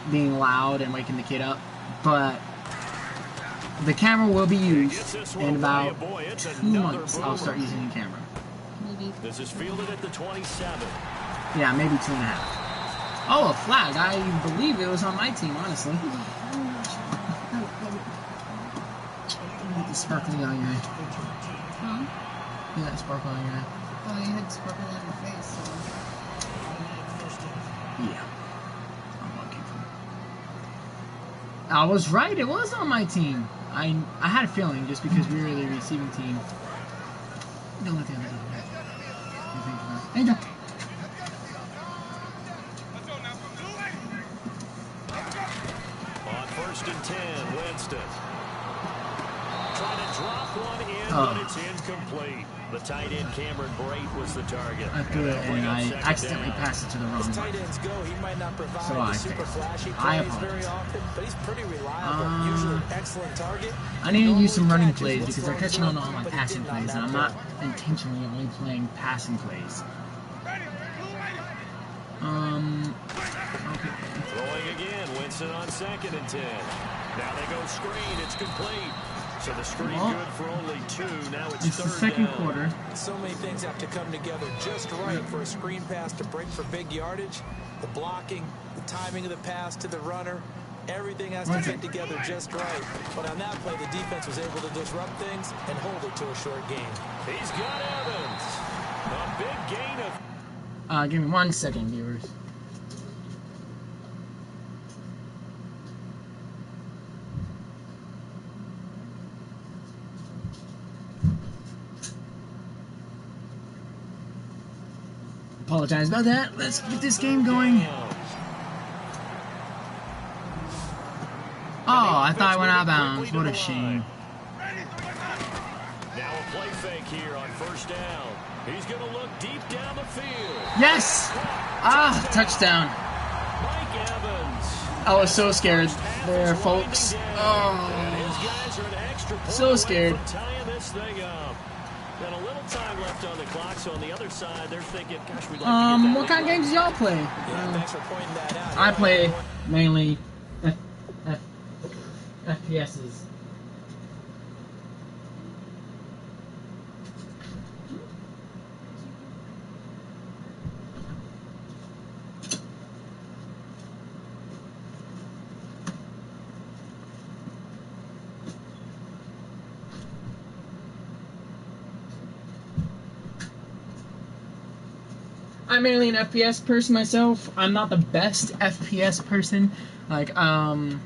being loud and waking the kid up. But the camera will be used in about 2 months. I'll start using the camera. Maybe. This is fielded at the 27. Yeah, maybe 2.5. Oh, a flag. I believe it was on my team, honestly. The sparkling on your eye. Huh? Yeah, that sparkle on your eye. Oh, you had sparkle on your face, so... Yeah. I'm looking for it. I was right, it was on my team. I had a feeling just because we were the receiving team. Don't let the other do that. There you go. On 1st and 10, Winston. Trying to drop one in, but it's incomplete. The tight end Cameron Brate was the target. I threw it and I accidentally passed it to the wrong one. Tight ends go, he might not provide So I super flashy I plays very apologize. often, but he's pretty reliable. Usually an excellent target. I need to use some running plays because they're catching on to all my passing plays, and I'm not intentionally only playing passing plays. Okay. Throwing again, Winston on 2nd and 10. Now they go screen, it's complete. So the screen good for only 2. Now it's the 3rd second down. quarter. So many things have to come together just right for a screen pass to break for big yardage. The blocking, the timing of the pass to the runner, everything has to fit together just right. But on that play, the defense was able to disrupt things and hold it to a short game. He's got Evans. A big gain of... Give me 1 second, viewers. Apologize about that. Let's get this game going. Oh, I thought I went out of bounds. What a shame. Now a play fake here on 1st down. He's going to look deep down the field. Yes! Ah, touchdown. Mike Evans. I was so scared there, folks. Oh, so scared. Tying this thing up. Got a little time left on the clock, so on the other side, they're thinking, gosh, we'd like to get that what kind of games do y'all play? Thanks for pointing that out. I play mainly FPSs. I'm mainly an FPS person myself. I'm not the best FPS person. Like, Call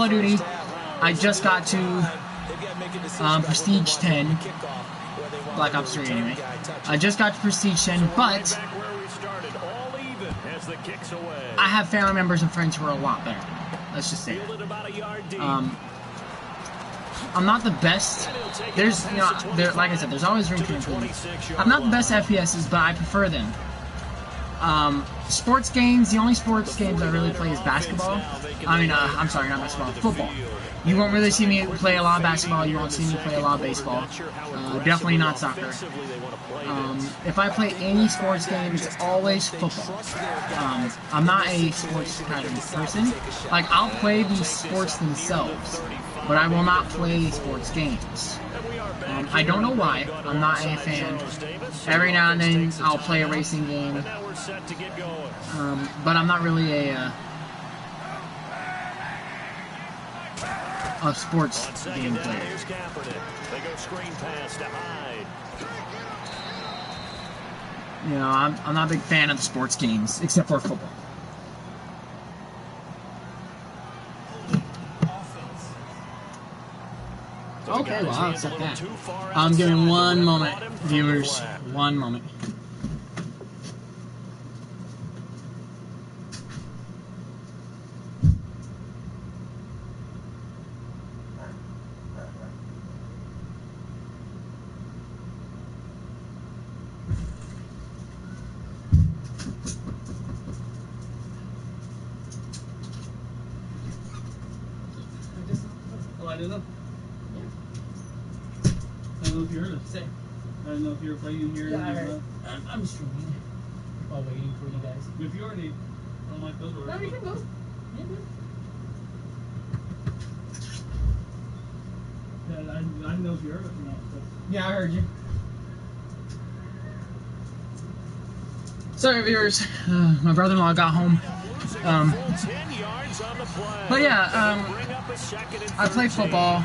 of Duty, I just got to Prestige 10. Black Ops 3 anyway. I just got to Prestige 10, but I have family members and friends who are a lot better. Let's just say that. I'm not the best. There's, you know, like I said, there's always room for improvement. I'm not the best FPSs, but I prefer them. Sports games, the only sports games I really play is basketball. I mean, I'm sorry, not basketball, football. You won't really see me play a lot of basketball. You won't see me play a lot of baseball. Definitely not soccer. If I play any sports game, it's always football. I'm not a sports kind of person. Like, I'll play the sports themselves, but I will not play sports games. I don't know why. I'm not a fan. Every now and then, I'll play a racing game. But I'm not really a sports game player. You know, I'm not a big fan of the sports games, except for football. Okay, well, I'll accept that. Give me 1 moment, viewers. 1 moment. I didn't know. I don't know if you heard us. Same. I don't know if you were playing in here. Yeah, I heard. I'm streaming while waiting for you guys. If you already don't like those words. No, you can go. Yeah, I didn't know if you heard us or not. So. Yeah, I heard you. Sorry, viewers. My brother-in-law got home. But yeah, I play football.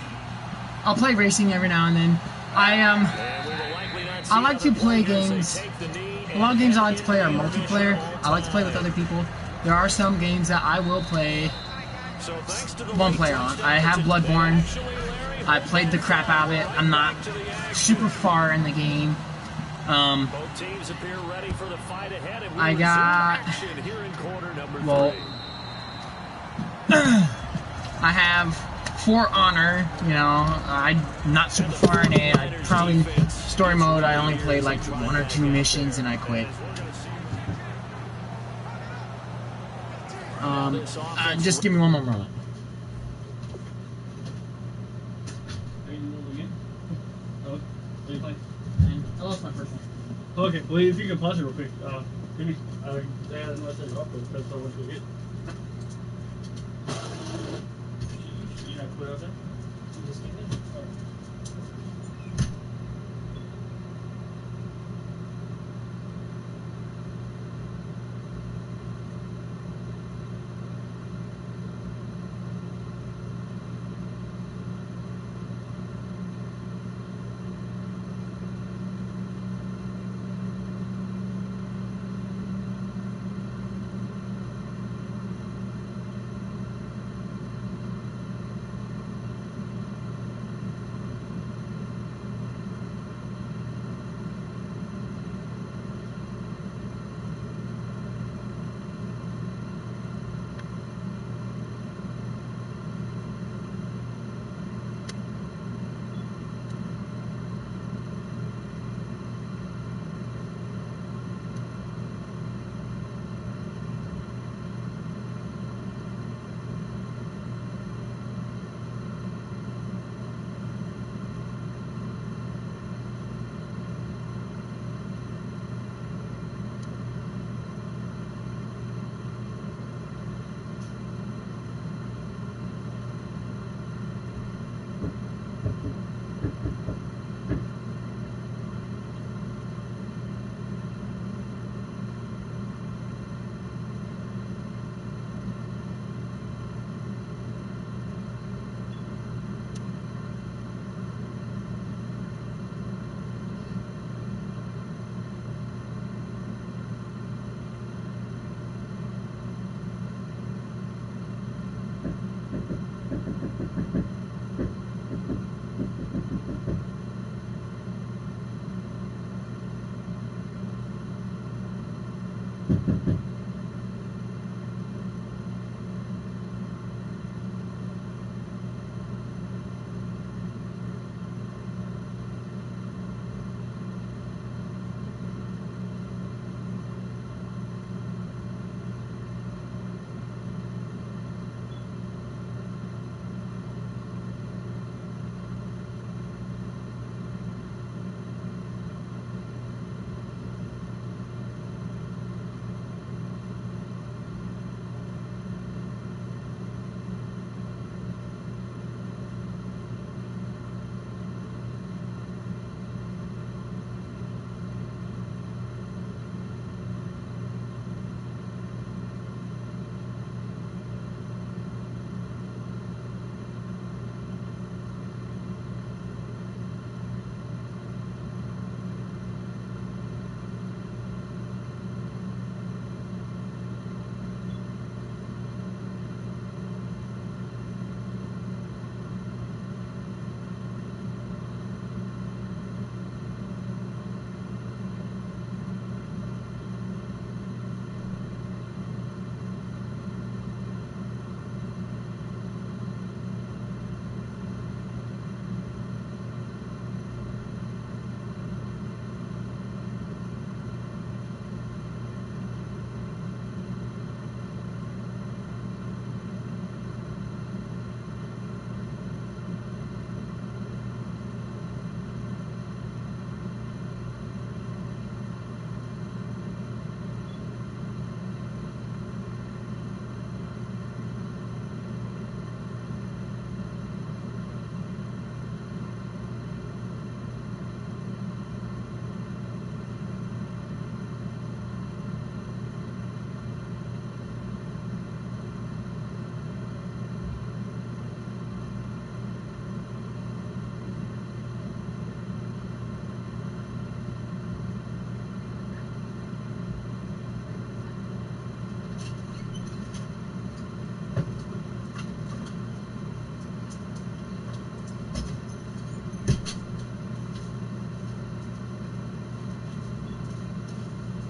I'll play racing every now and then. I like to play games. A lot of games I like to play are multiplayer. I like to play with other people. There are some games that I will play one player on. I have Bloodborne. I played the crap out of it. I'm not super far in the game. I got, well, I have For Honor, you know, I'm not super far in it. I probably, story mode, I only played like 1 or 2 missions and I quit. Just give me one more moment. I lost my first one. Okay, well, if you can pause it real quick, give me, unless I drop it, that's all I want to get. You not put it out there? You just keep it? Or...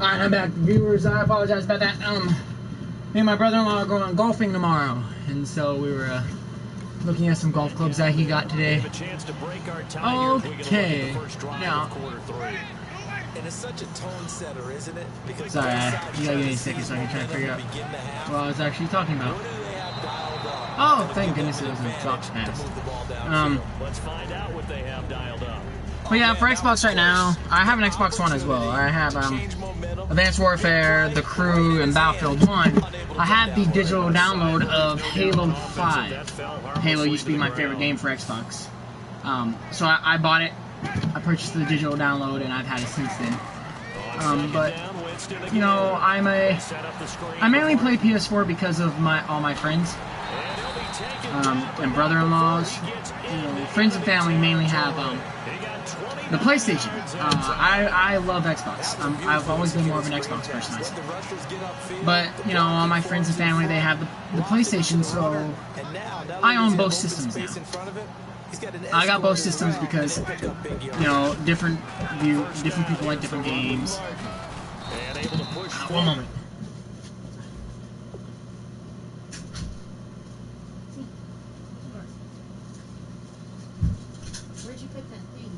Alright, I'm back. Viewers, I apologize about that. Me and my brother-in-law are going golfing tomorrow, and so we were looking at some golf clubs that he got today. Okay, now. And it's such a tone setter, isn't it? Because sorry, you gotta give me a second so I can try to figure out what I was actually talking about. Oh, thank goodness it was a drop pass. Let's find out what they have dialed up. But yeah, for Xbox right now, I have an Xbox One as well. I have Advanced Warfare, The Crew, and Battlefield 1. I have the digital download of Halo 5. Halo used to be my favorite game for Xbox. So I bought it. I purchased the digital download, and I've had it since then. But you know, I mainly play PS4 because of all my friends and brother-in-laws. You know, friends and family mainly have the PlayStation. I love Xbox. I've always been more of an Xbox person myself. But you know, all my friends and family, they have the PlayStation, so I own both systems now. I got both systems because, you know, different people like different games. One moment. Where'd you put that thing?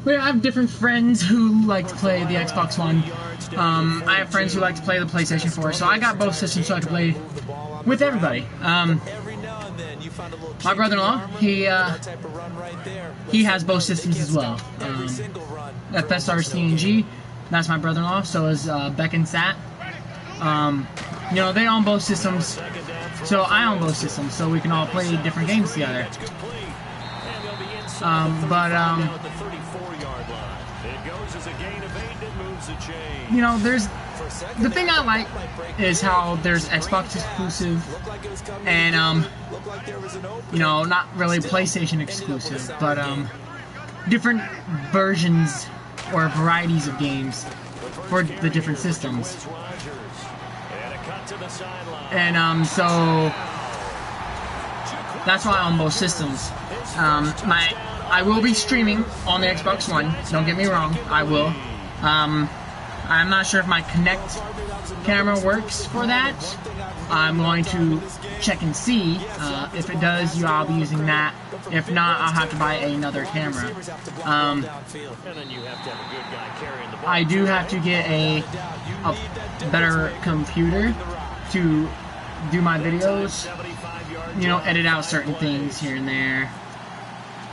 But I have different friends who like to play the Xbox One. I have friends who like to play the PlayStation 4, so I got both systems so I can play with everybody. My brother-in-law, he has both systems as well. FSR CNG, that's my brother-in-law, so is Beck and Sat. You know, they own both systems, so I own both systems, so we can all play different games together. You know, the thing I like is how there's Xbox exclusive and, you know, not really PlayStation exclusive, but, different versions or varieties of games for the different systems. And, so that's why I own both systems. I will be streaming on the Xbox One, don't get me wrong, I will. I'm not sure if my Kinect camera works for that. I'm going to check and see. If it does, I'll be using that. If not, I'll have to buy another camera. I do have to get a better computer to do my videos. You know, edit out certain things here and there.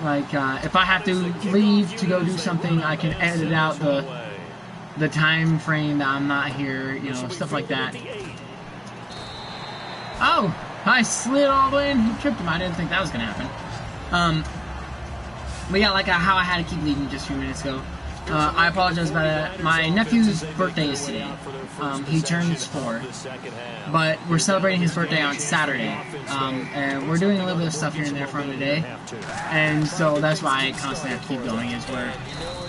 Like, if I have to leave to go do something, I can edit out the time frame that I'm not here, you know, stuff like that. Oh! I slid all the way in and tripped him. I didn't think that was gonna happen. But yeah, like how I had to keep leaving just a few minutes ago. I apologize about that. My nephew's birthday is today. He turns 4. But we're celebrating his birthday on Saturday. And we're doing a little bit of stuff here and there for him today. And so that's why I constantly have to keep going, is we're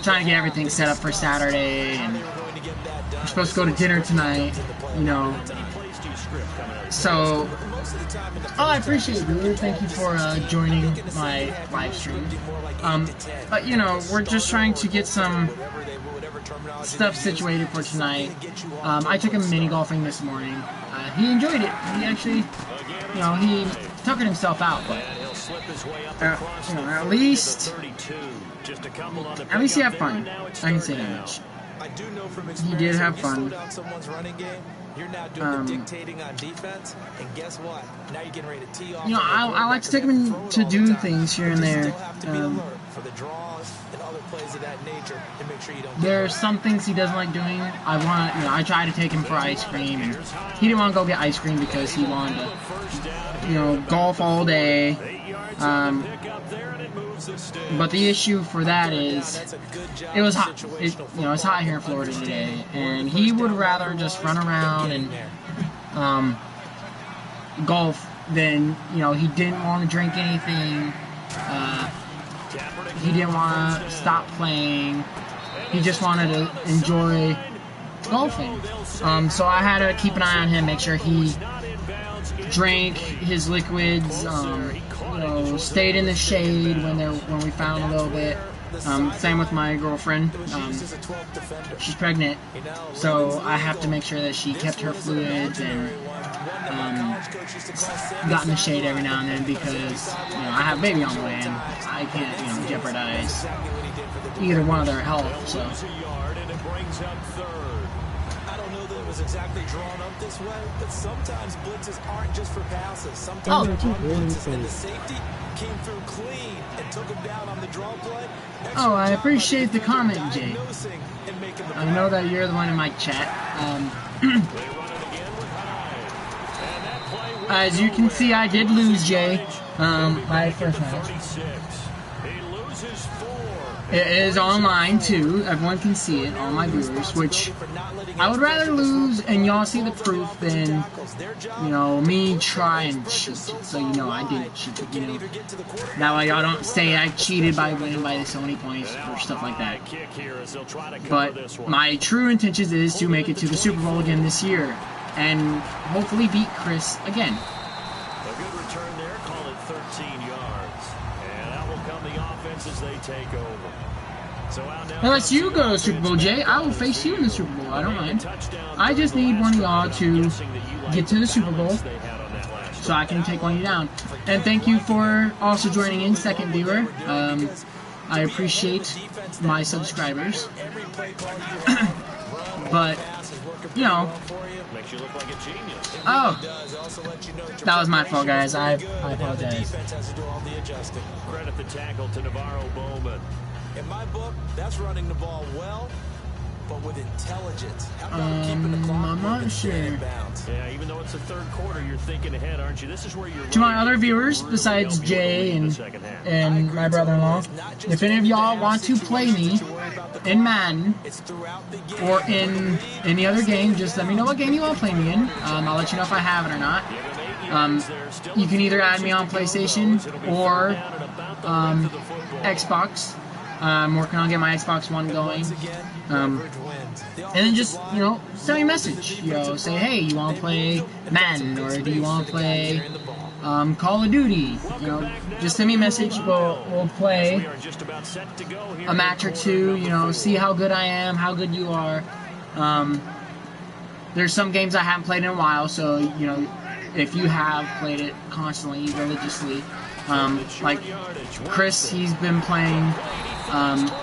trying to get everything set up for Saturday. And we're supposed to go to dinner tonight, you know. So, I appreciate it. Thank you for joining my live stream. But you know, we're just trying to get some stuff situated for tonight. I took him mini golfing this morning. He enjoyed it. He actually, you know, he tuckered himself out, but you know, at least he had fun. I can say that much. He did have fun. You're now doing the dictating on defense, and guess what? Now you're getting ready to tee off. You know, I like to take him to do things here and there. for the draws and other plays of that nature, and make sure you don't. There's some things he doesn't like doing. I try to take him for ice cream, and he didn't want to go get ice cream because he wanted to, golf all day. But the issue for that is, it was hot. It's hot here in Florida today, and he would rather just run around and golf than, he didn't want to drink anything. He didn't want to stop playing. He just wanted to enjoy golfing. So I had to keep an eye on him, make sure he drank his liquids, stayed in the shade when we found a little bit. Same with my girlfriend. She's pregnant, so I have to make sure that she kept her fluids and got in the shade every now and then because I have a baby on the way and I can't jeopardize either one of their health. So. I don't know that it was exactly drawn up this way, but sometimes blitzes aren't just for passes. Sometimes they're blitzes, and the safety came through clean and took him down on the draw play. Oh, I appreciate the comment, Jay. I know that you're the one in my chat. As you can see, I did lose, Jay. My first match. It is online too. Everyone can see it, all my viewers, which I would rather lose and y'all see the proof than, me try and cheat. So I didn't cheat, That way y'all don't say I cheated by winning by so many points or stuff like that. But my true intention is to make it to the Super Bowl again this year and hopefully beat Chris again. A good return there, call it 13 yards. And that will come the offense as they take over. So unless you go to the Super Bowl, Jay, I will face you in the Super Bowl. I don't mind. I just need one of y'all to get to the Super Bowl so I can take one of you down. And thank you for also joining in, second viewer. I appreciate my subscribers. But, makes you look like a genius. Oh, that was my fault, guys. I apologize. Credit the tackle to Navarro Bowman. In my book, that's running the ball well, but with intelligence. How about keeping the clock I'm not sure. Yeah, even though it's the third quarter, you're thinking ahead, aren't you? This is where you're. To my other viewers, besides Jay and my brother-in-law, if any of y'all want to play me in Madden or in any other game, just let me know what game you want to play me in. I'll let you know if I have it or not. You can either add me on PlayStation or Xbox. I'm working on getting my Xbox One going. And then just, send me a message. Say, hey, you want to play Madden, or do you want to play Call of Duty? Just send me a message. We'll play a match or two, see how good I am, how good you are. There's some games I haven't played in a while, so, if you have played it constantly, religiously, like Chris, he's been playing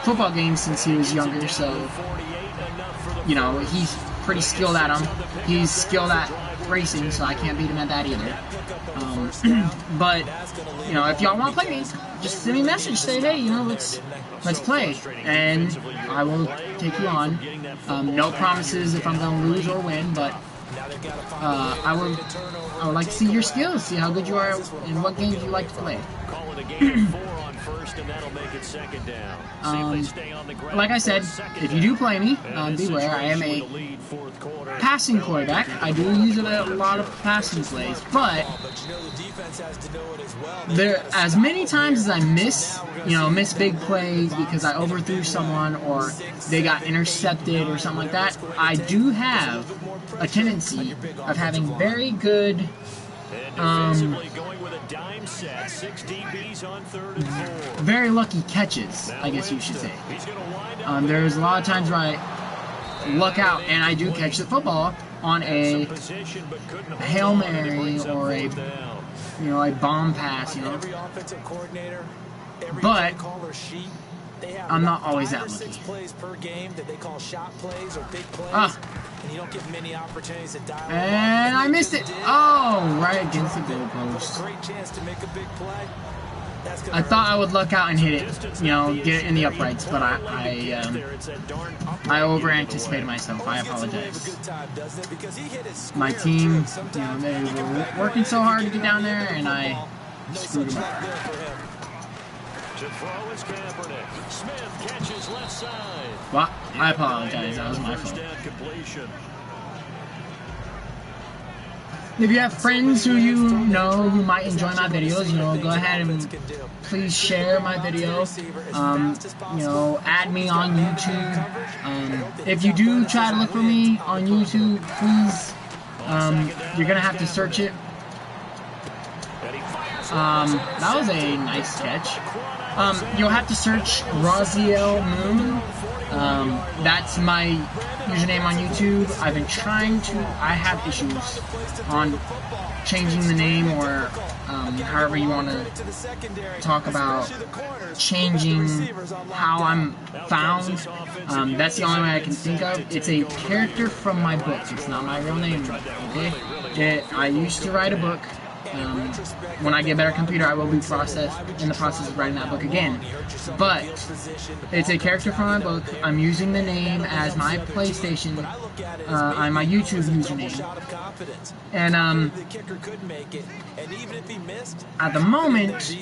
football games since he was younger, so he's pretty skilled at them. He's skilled at racing, so I can't beat him at that either. But if y'all want to play me, just send me a message. Say, hey, let's play, and I will take you on. No promises if I'm gonna lose or win, but I would like to see your skills, see how good you are, and what games you like to play. Like I said, if you do play me, beware, I am a passing quarterback. I do use a lot of passing plays, but as many times as I miss big plays because I overthrew someone or they got intercepted or something like that, I do have a tendency of having very good very lucky catches, I guess you should say. There's a lot of times where I luck out and I do catch the football on a Hail Mary or a bomb pass, But I'm not always that lucky. And I missed it. Oh, right against the goalpost. Great chance to make a big play. I thought I would luck out and hit it, you know, get it in the uprights, but I over-anticipated myself. I apologize. My team, you know, they were working so hard to get down there, and I screwed them up. Well, I apologize. That was my fault. If you have friends who you know who might enjoy my videos, you know, go ahead and please share my video. You know, add me on YouTube. If you do try to look for me on YouTube, please, you're gonna have to search it. That was a nice catch. You'll have to search Raziel Moon. That's my username on YouTube. I've been trying to, I have issues on changing the name, or however you want to talk about changing how I'm found. That's the only way I can think of. It's a character from my book. It's not my real name, okay? I used to write a book. When I get a better computer, I will be in the process of writing that book again. But it's a character from my book. I'm using the name as my PlayStation, my YouTube username. And at the moment,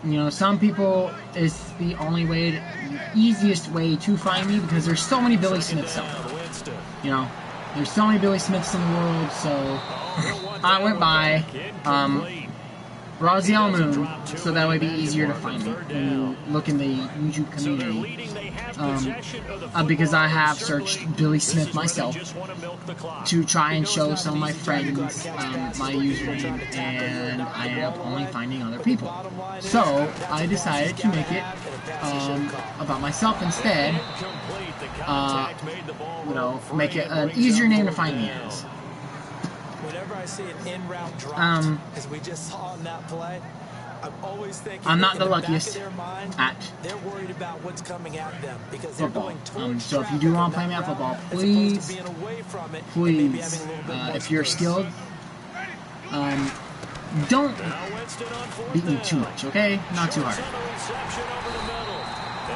you know, some people, it's the only way, the easiest way to find me, because there's so many Billy Smiths out there. You know, there's so many Billy Smiths in the world, so I went by Raziel Moon, so that would be easier to find me when you look in the YouTube community. Because I have searched Billy Smith myself to try and show some of my friends my username, and I ended up only finding other people. So I decided to make it about myself instead. You know, make it an easier name to find me as. Whenever I see an in-route drop, as we just saw in that play, I'm always thinking I'm not the luckiest at they're worried about what's coming at them because football. So if you do want to play me at football, please, if you're skilled, don't beat me too much, okay? Not too hard. And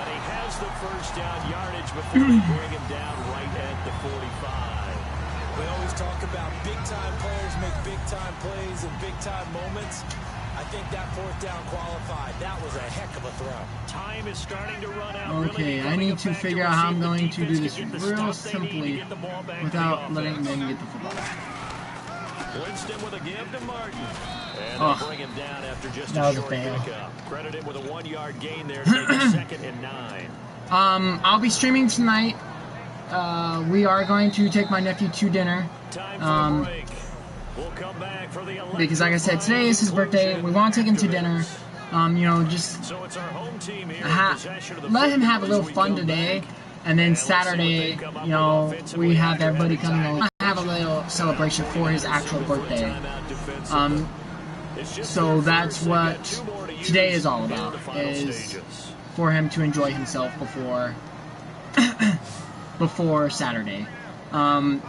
he has the first down yardage before they bring him down right at the 45. We always talk about big-time players make big-time plays in big-time moments. I think that fourth down qualified. That was a heck of a throw. Time is starting to run out. Okay, I need to figure out how I'm going to do this real simply without letting them get the football. Winston with a give to Martin. And Oh, bring him down after just that a was a short fail. pickup. Credited with a 1-yard gain there, taking 2nd and 9. I'll be streaming tonight. We are going to take my nephew to dinner. Time for a break. We'll come back for the Because like I said, today is his birthday. We want to take him to dinner. You know, just So it's our home team here. let him have a little fun today. And then Saturday, you know, we have everybody coming over. Have a little celebration for his actual birthday. So that's what today is all about, is for him to enjoy himself before before Saturday.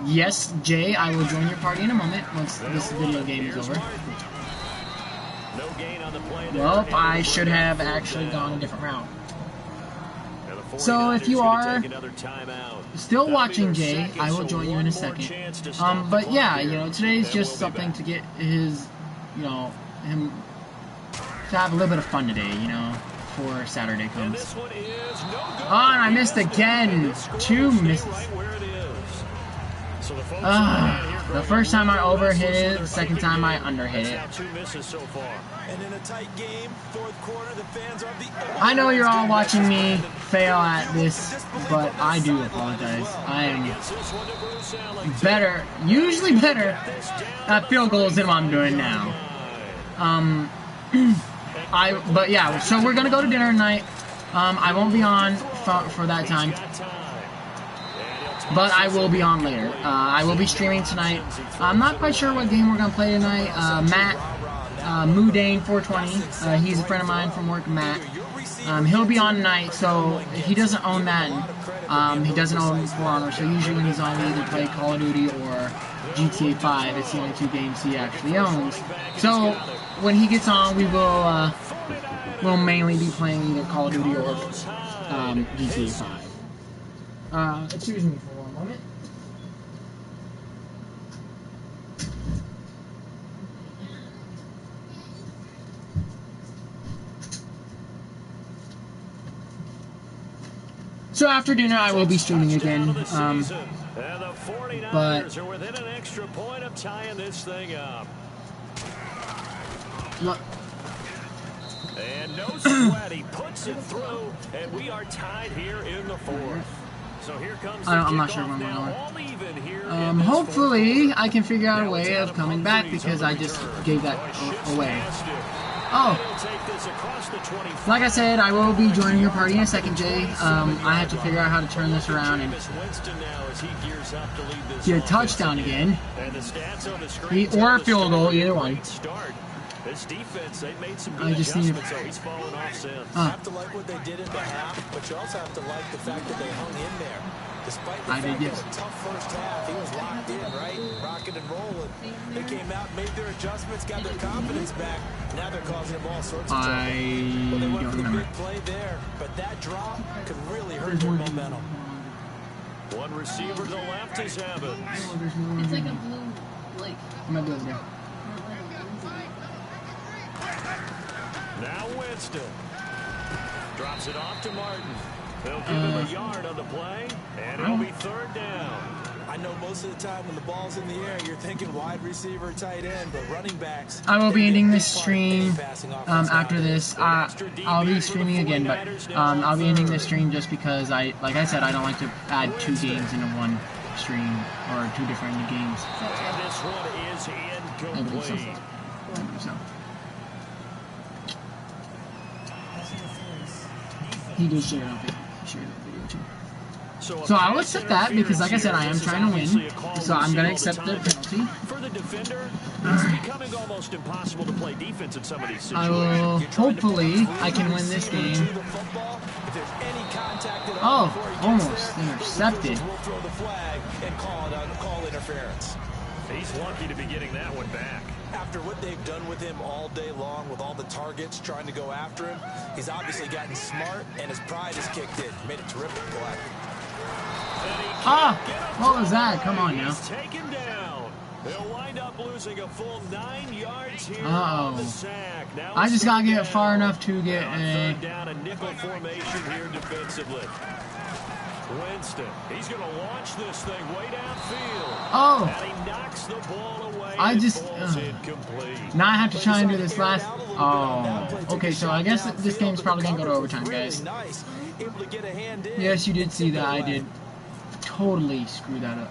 Yes, Jay, I will join your party in a moment once this video game is over. Well, I should have actually gone a different route. So if you are still watching Jay, I will join you in a second. But yeah, you know, today's just something to get his, you know, him to have a little bit of fun today, you know, before Saturday comes. Oh, and I missed again. 2 misses. The first time I overhit it, the second time I underhit it. I know you're all watching me fail at this, but I do apologize. I am better, usually better at field goals than what I'm doing now. But yeah, so we're gonna go to dinner tonight. I won't be on for that time, but I will be on later. I will be streaming tonight. I'm not quite sure what game we're going to play tonight. Matt, Moodane420, he's a friend of mine from work, Matt. He'll be on tonight, so he doesn't own that. He doesn't own For Honor, so usually when he's on, we either play Call of Duty or GTA 5. It's the only 2 games he actually owns. So when he gets on, we will we'll mainly be playing either Call of Duty or GTA 5. Excuse me for one moment. So after dinner, I will be streaming again. But are within an extra point of tying this thing up. Look. And no sweat, he puts it through, and we are tied here in the 4th. So here comes the I'm not sure where I'm going. Hopefully, I can figure out a way of coming back because I just gave that away. Oh, like I said, I will be joining your party in a second, Jay. I have to figure out how to turn this around and get a touchdown again. Or a field goal, either one. I just need to... You have to like what they did in the half, but you also have to like the fact that they hung in there. Despite the fact they had a tough first half, he was locked in, right? Rocking and rolling. They came out, made their adjustments, got their confidence back. Now they're causing him all sorts of trouble. Well, they went for the big play there, but that drop could really hurt their momentum. One receiver to the left is Evans. It's like a blue, like... I'm gonna do it there. Now Winston. Drops it off to Martin. They'll give him a yard on the play, and it'll be 3rd down. I know most of the time when the ball's in the air, you're thinking wide receiver, tight end, but running backs... I will be ending this stream after this. I'll be streaming again, but I'll be ending this stream just because, like I said, I don't like to add 2 games into one stream, or 2 different games. And this one is incomplete. He did share that video too. So I will accept that because, like I said, I am trying to win. So I'm going to accept the penalty. For the defender, it's becoming almost impossible to play defense in some of these situations. I will, hopefully, I can win this game. Oh, almost intercepted. He's lucky to be getting that one back. After what they've done with him all day long, with all the targets trying to go after him, he's obviously gotten smart, and his pride has kicked in. Made a terrific play. What was that? Come on now. He's taken down. They'll wind up losing a full 9 yards here on the sack. Now I just gotta get far enough to get a... 3rd down, a nickel formation here defensively. Winston, he's going to launch this thing way downfield. And he knocks the ball away. Now I have to try and do this last... Okay, so I guess this game's probably going to go to overtime, guys. Yes, you did see that. I did totally screw that up.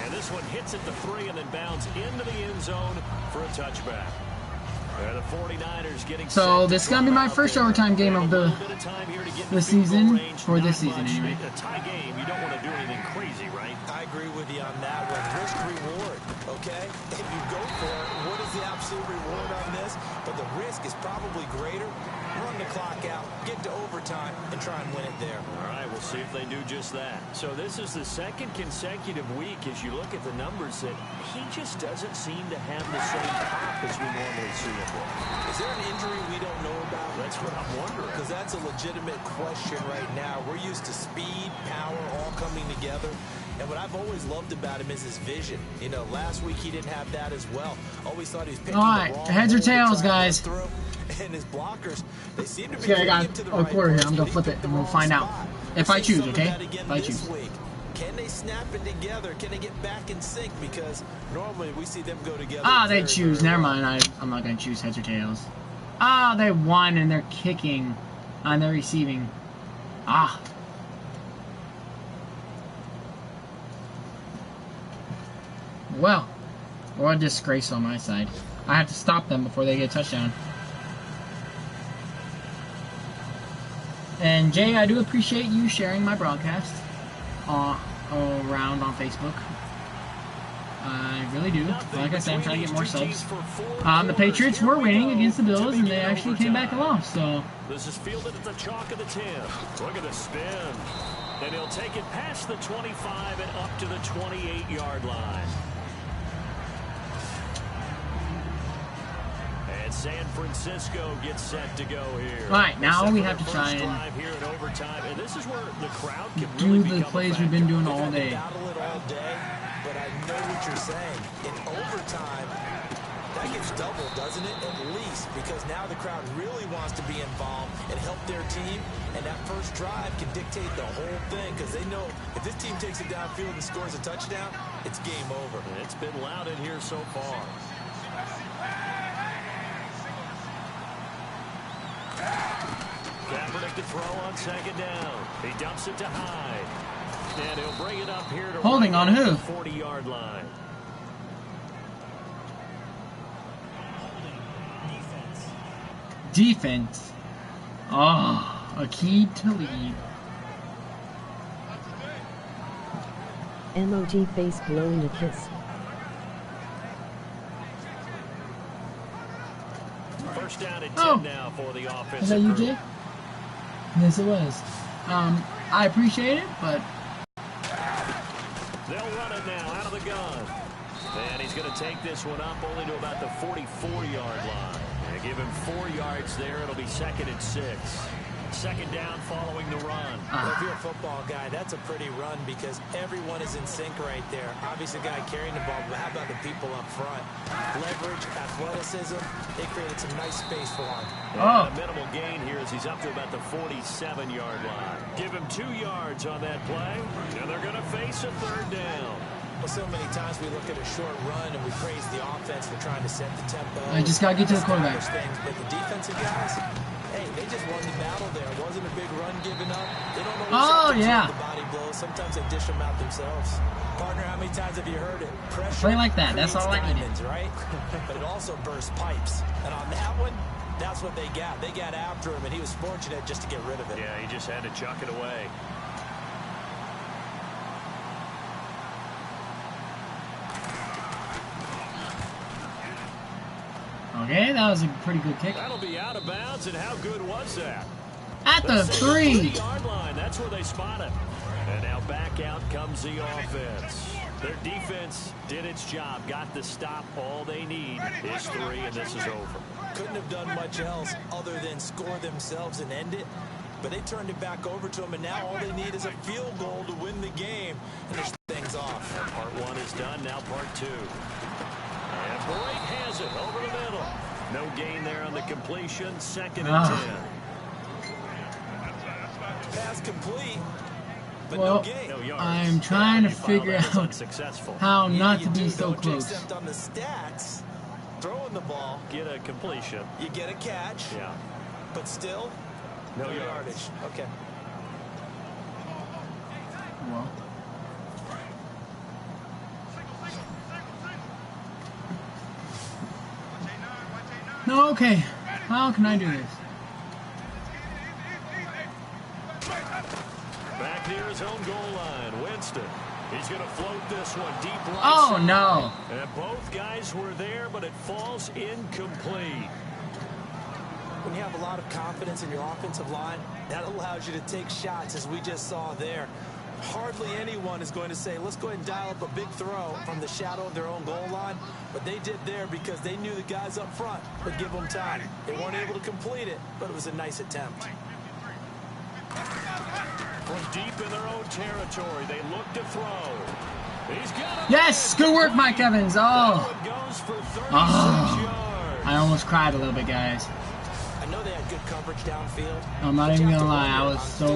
And this one hits at the 3 and then bounds into the end zone for a touchback. The 49ers getting so this is going to be my first overtime game of the season, for this season anyway. A tie game, you don't want to do anything crazy, right? I agree with you on that one. Risk reward, okay? If you go for it, what is the absolute reward on this? But the risk is probably greater. Run the clock out, get to overtime, and try and win it there. All right, we'll see if they do just that. So this is the 2nd consecutive week as you look at the numbers that he just doesn't seem to have the same pop as we normally see him with. Is there an injury we don't know about? That's what I'm wondering. Because that's a legitimate question right now. We're used to speed, power, all coming together. And what I've always loved about him is his vision. You know, last week he didn't have that as well. Always thought he was picking the wrong heads or tails, guys. And his blockers, they seem to be okay, I got a quarter here. I'm going to flip it, and we'll find out. If I choose, okay? If I choose. Can they snap it together? Can they get back in sync? Because normally we see them go together. They choose. Never mind. I'm not going to choose heads or tails. They won, and they're kicking. And they're receiving. Well, what a disgrace on my side. I have to stop them before they get a touchdown. And Jay, I do appreciate you sharing my broadcast around on Facebook. I really do. Like I said, I'm trying to get more subs. The Patriots were winning against the Bills, and they actually came back and lost. So this is fielded at the chalk of the 10. Look at the spin. And he'll take it past the 25 and up to the 28-yard line. And San Francisco gets set to go here. All right, now we have to try and here in overtime, and this is where the crowd can do really the plays we've been doing all day. Battle it all day, but I know what you're saying. In overtime, that gets doubled, doesn't it? At least, because now the crowd really wants to be involved and help their team, and that first drive can dictate the whole thing, because they know if this team takes it downfield and scores a touchdown, it's game over. And it's been loud in here so far. Kaepernick to throw on second down. He dumps it to Hyde. And he'll bring it up here to holding on who? 40-yard line. Defense. Oh, a key to lead. MOG face blowing a kiss. First down at 10 now for the offense. Is that you, Jay? Yes, it was. I appreciate it, but they'll run it now out of the gun. And he's going to take this one up only to about the 44-yard line. And give him 4 yards there. It'll be 2nd and 6. Second down following the run. Well, if you're a football guy, that's a pretty run because everyone is in sync right there. Obviously, the guy carrying the ball, but how about the people up front? Leverage, athleticism, they created some nice space for him. And a minimal gain here as he's up to about the 47-yard line. Give him 2 yards on that play, and they're going to face a 3rd down. Well, so many times we look at a short run and we praise the offense for trying to set the tempo. I just got to get to the quarterback. Things, but the defensive guys, hey, they just won the battle there. It wasn't a big run given up. They don't always have to take the body blows. Sometimes they dish them out themselves. Partner, how many times have you heard it? Pressure play like that. That's all I needed. Right? But it also bursts pipes. And on that one, that's what they got. They got after him, and he was fortunate just to get rid of it. Yeah, he just had to chuck it away. Okay, that was a pretty good kick. That'll be out of bounds, and how good was that? At the 3-yard line, that's where they spot him. And now back out comes the offense. Their defense did its job, got the stop. All they need is 3, and this is over. Couldn't have done much else other than score themselves and end it. But they turned it back over to them, and now all they need is a field goal to win the game. And there's things off. Part 1 is done, now part 2. And Blake has it over the middle. No gain there on the completion. 2nd and 10. Pass complete, but well, no gain. No yards. I'm trying to figure out how not to be so close. Except on the stats, throwing the ball, get a completion. You get a catch. Yeah. But still, no yardage. Okay. Well. No, okay. How can I do this? Back near his own goal line, Winston. He's going to float this one deep right Oh, side. no. And both guys were there, but it falls incomplete. When you have a lot of confidence in your offensive line, that allows you to take shots, as we just saw there. Hardly anyone is going to say, let's go ahead and dial up a big throw from the shadow of their own goal line. But they did there because they knew the guys up front would give them time. They weren't able to complete it, but it was a nice attempt. From deep in their own territory, they look to throw. He's got it. Yes, good work, Mike Evans. Oh. Goes for 36 yards. I almost cried a little bit, guys. I know they had good coverage downfield. I'm not even gonna lie, I was so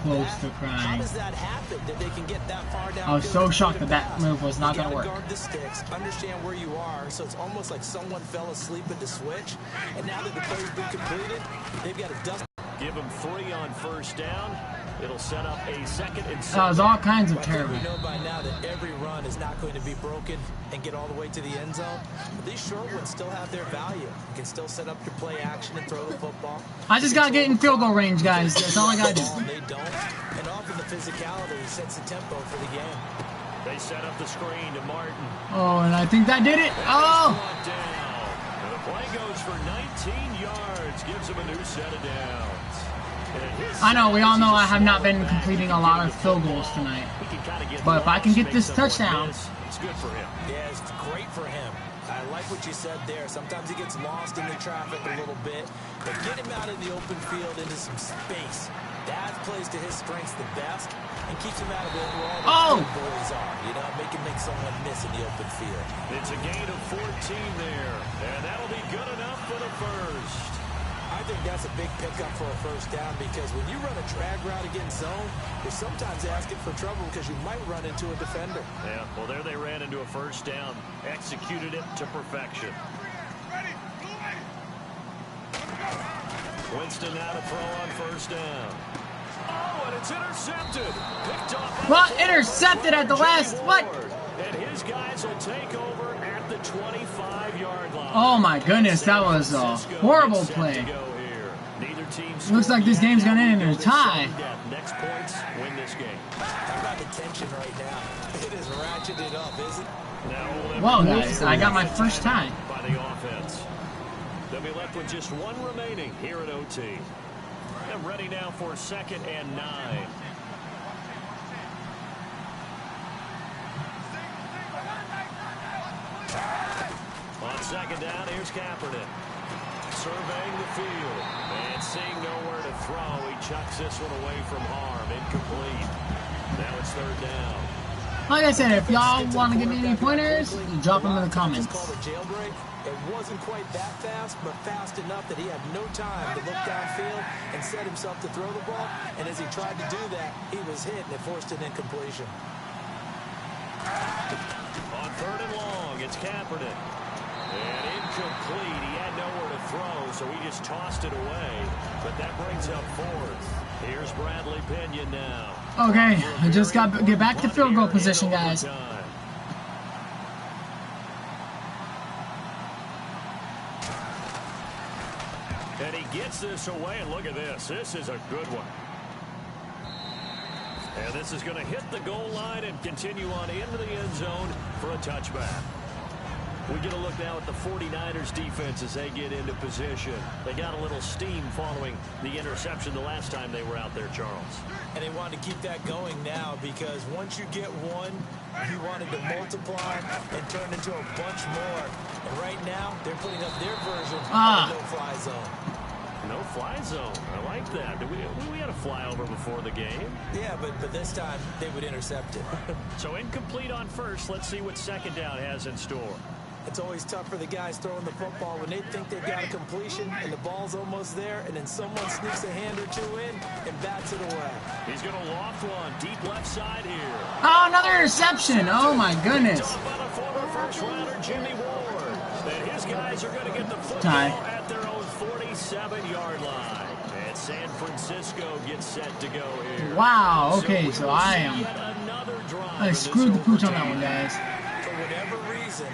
close to crying. How does that happen that they can get that far down? I was so shocked that that move was not gonna work. Guard the sticks, understand where you are, so it's almost like someone fell asleep at the switch. And now that the play's been completed, they've got to dust. Give them 3 on first down. It'll set up a 2nd and 7. That was all kinds of terrible. We know by now that every run is not going to be broken and get all the way to the end zone. But these short ones still have their value. You can still set up your play action and throw the football. I just gotta get in field goal range, guys. That's all I gotta do. They don't. And often the physicality sets the tempo for the game. They set up the screen to Martin. Oh, and I think that did it. Oh! The play goes for 19 yards, gives him a new set of downs. I know, we all know I have not been completing a lot of field goals tonight. But if I can get this touchdown, it's good for him. Yeah, it's great for him. I like what you said there. Sometimes he gets lost in the traffic a little bit, but get him out in the open field into some space. That plays to his strengths the best and keeps him out of where all the boys are. You know, make someone miss in the open field. It's a gain of 14 there, and that'll be good enough for the first. I think that's a big pickup for a first down because when you run a drag route against zone, you're sometimes asking for trouble because you might run into a defender. Yeah, well, there they ran into a first down, executed it to perfection. Winston now to throw on first down. Oh, and it's intercepted. Picked off. What? Intercepted at the last. What? And his guys will take over at the 25-yard line. Oh my goodness, that was a horrible play. Looks like this game's gonna end in a tie. Next points win this game. How about the tension right now? It is ratcheted up, isn't it? Well, guys, I got my first tie. By the offense. They'll be left with just one remaining here at OT. And ready now for 2nd and 9. On 2nd down, here's Kaepernick. Surveying the field. And seeing nowhere to throw, he chucks this one away from harm. Incomplete. Now it's 3rd down. Like I said, if y'all want to give me any pointers, drop them in the comments. It wasn't quite that fast, but fast enough that he had no time to look downfield and set himself to throw the ball. And as he tried to do that, he was hit and it forced an incompletion. On 3rd and long, it's Kaepernick. And incomplete. He had nowhere to throw, so he just tossed it away. But that brings up 4th. Here's Bradley Pinion now. Okay, I just got to get back to field goal position, guys. And he gets this away, and look at this. This is a good one. And this is going to hit the goal line and continue on into the end zone for a touchback. We get a look now at the 49ers defense as they get into position. They got a little steam following the interception the last time they were out there, Charles. And they wanted to keep that going now because once you get one, you wanted to multiply and turn into a bunch more. And right now, they're putting up their version of the no-fly zone. No-fly zone. I like that. We had a flyover before the game. Yeah, but this time they would intercept it. So incomplete on first. Let's see what 2nd down has in store. It's always tough for the guys throwing the football when they think they've got a completion and the ball's almost there, and then someone sneaks a hand or two in and bats it away. He's going to loft one deep left side here. Oh, another interception. Oh, my goodness. By the former first-rounder Jimmy Ward. And his guys are going to get the football at their own 47-yard line. And San Francisco gets set to go here. Wow, okay, so I screwed the pooch on that one, guys. For whatever reason,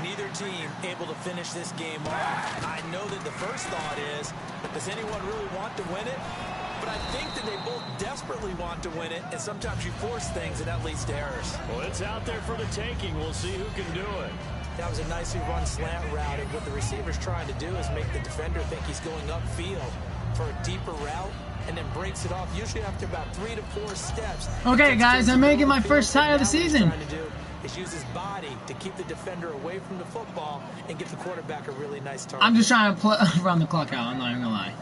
neither team able to finish this game off. I know that the first thought is, does anyone really want to win it? But I think that they both desperately want to win it, and sometimes you force things, and that leads to errors. Well, it's out there for the taking. We'll see who can do it. That was a nicely run slant route, and what the receiver's trying to do is make the defender think he's going upfield for a deeper route, and then breaks it off, usually after about 3 to 4 steps. Okay, guys, I'm making my first tie of the season. Is use his body to keep the defender away from the football and give the quarterback a really nice target. I'm just trying to run the clock out. I'm not even gonna lie.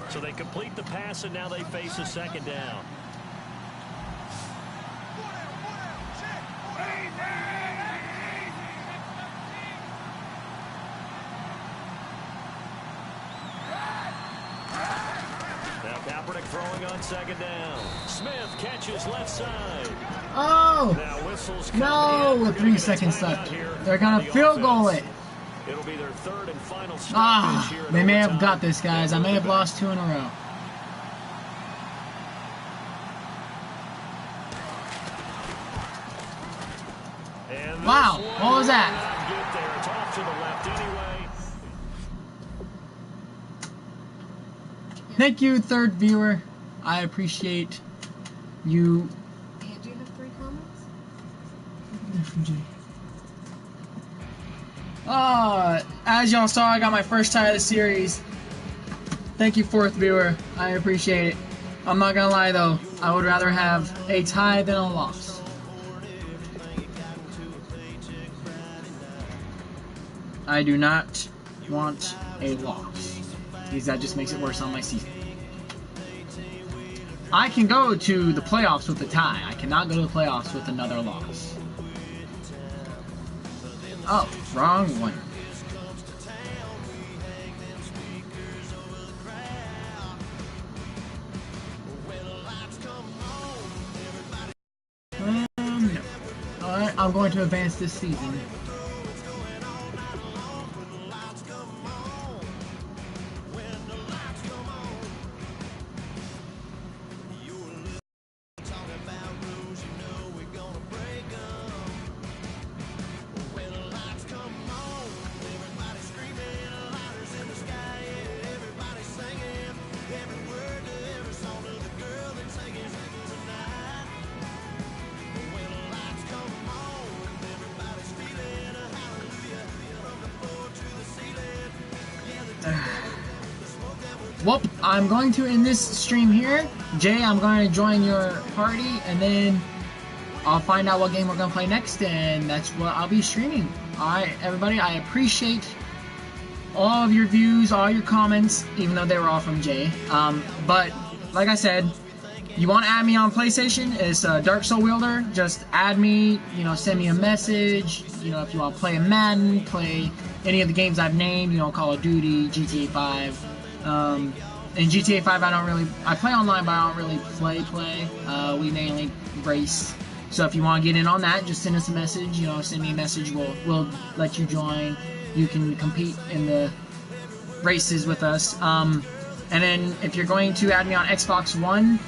So they complete the pass, and now they face a 2nd down. Now Kaepernick throwing on 2nd down. Smith catches left side. Oh! Now whistles No, with 3 seconds left. They're gonna field goal it. It'll be their 3rd and final stop this year. They may have got this, guys. I may have lost 2 in a row. Wow, what was that? Get there. It's off to the left anyway. Thank you, third viewer. I appreciate you As y'all saw, I got my first tie of the series. Thank you, fourth viewer. I appreciate it. I'm not gonna lie though, I would rather have a tie than a loss. I do not want a loss, because that just makes it worse on my season. I can go to the playoffs with a tie. I cannot go to the playoffs with another loss. Oh, wrong one. No. Alright, I'm going to advance this season. Well, I'm going to end this stream here. Jay, I'm going to join your party, and then I'll find out what game we're going to play next, and that's what I'll be streaming. Alright, everybody, I appreciate all of your views, all your comments, even though they were all from Jay. But, like I said, you want to add me on PlayStation, it's DarkSoulWeilder. Just add me, you know, send me a message. You know, if you want to play a Madden, play any of the games I've named, you know, Call of Duty, GTA 5. In GTA 5, I play online, but I don't really play. We mainly race. So if you want to get in on that, just send us a message. You know, send me a message. We'll let you join. You can compete in the races with us. And then if you're going to add me on Xbox One,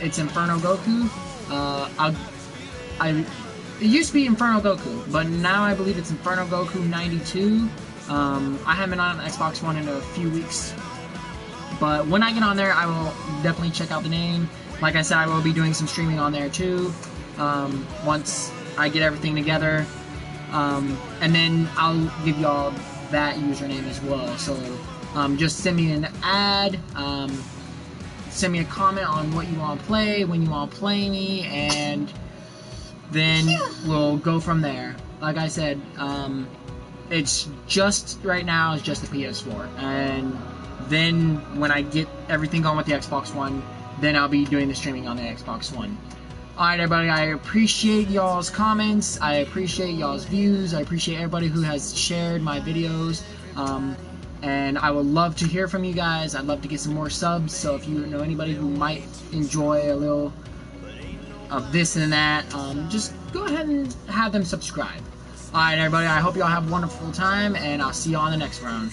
it's Inferno Goku. It used to be Inferno Goku, but now I believe it's Inferno Goku 92. I haven't been on Xbox One in a few weeks. But when I get on there, I will definitely check out the name. Like I said, I will be doing some streaming on there too, once I get everything together. And then I'll give y'all that username as well. So just send me an ad, send me a comment on what you want to play, when you want to play me, and then we'll go from there. Like I said, it's just, right now, it's just the PS4. And then when I get everything going with the Xbox One, then I'll be doing the streaming on the Xbox One. Alright everybody, I appreciate y'all's comments, I appreciate y'all's views, I appreciate everybody who has shared my videos, and I would love to hear from you guys. I'd love to get some more subs, so if you know anybody who might enjoy a little of this and that, just go ahead and have them subscribe. Alright everybody, I hope y'all have a wonderful time, and I'll see you on the next round.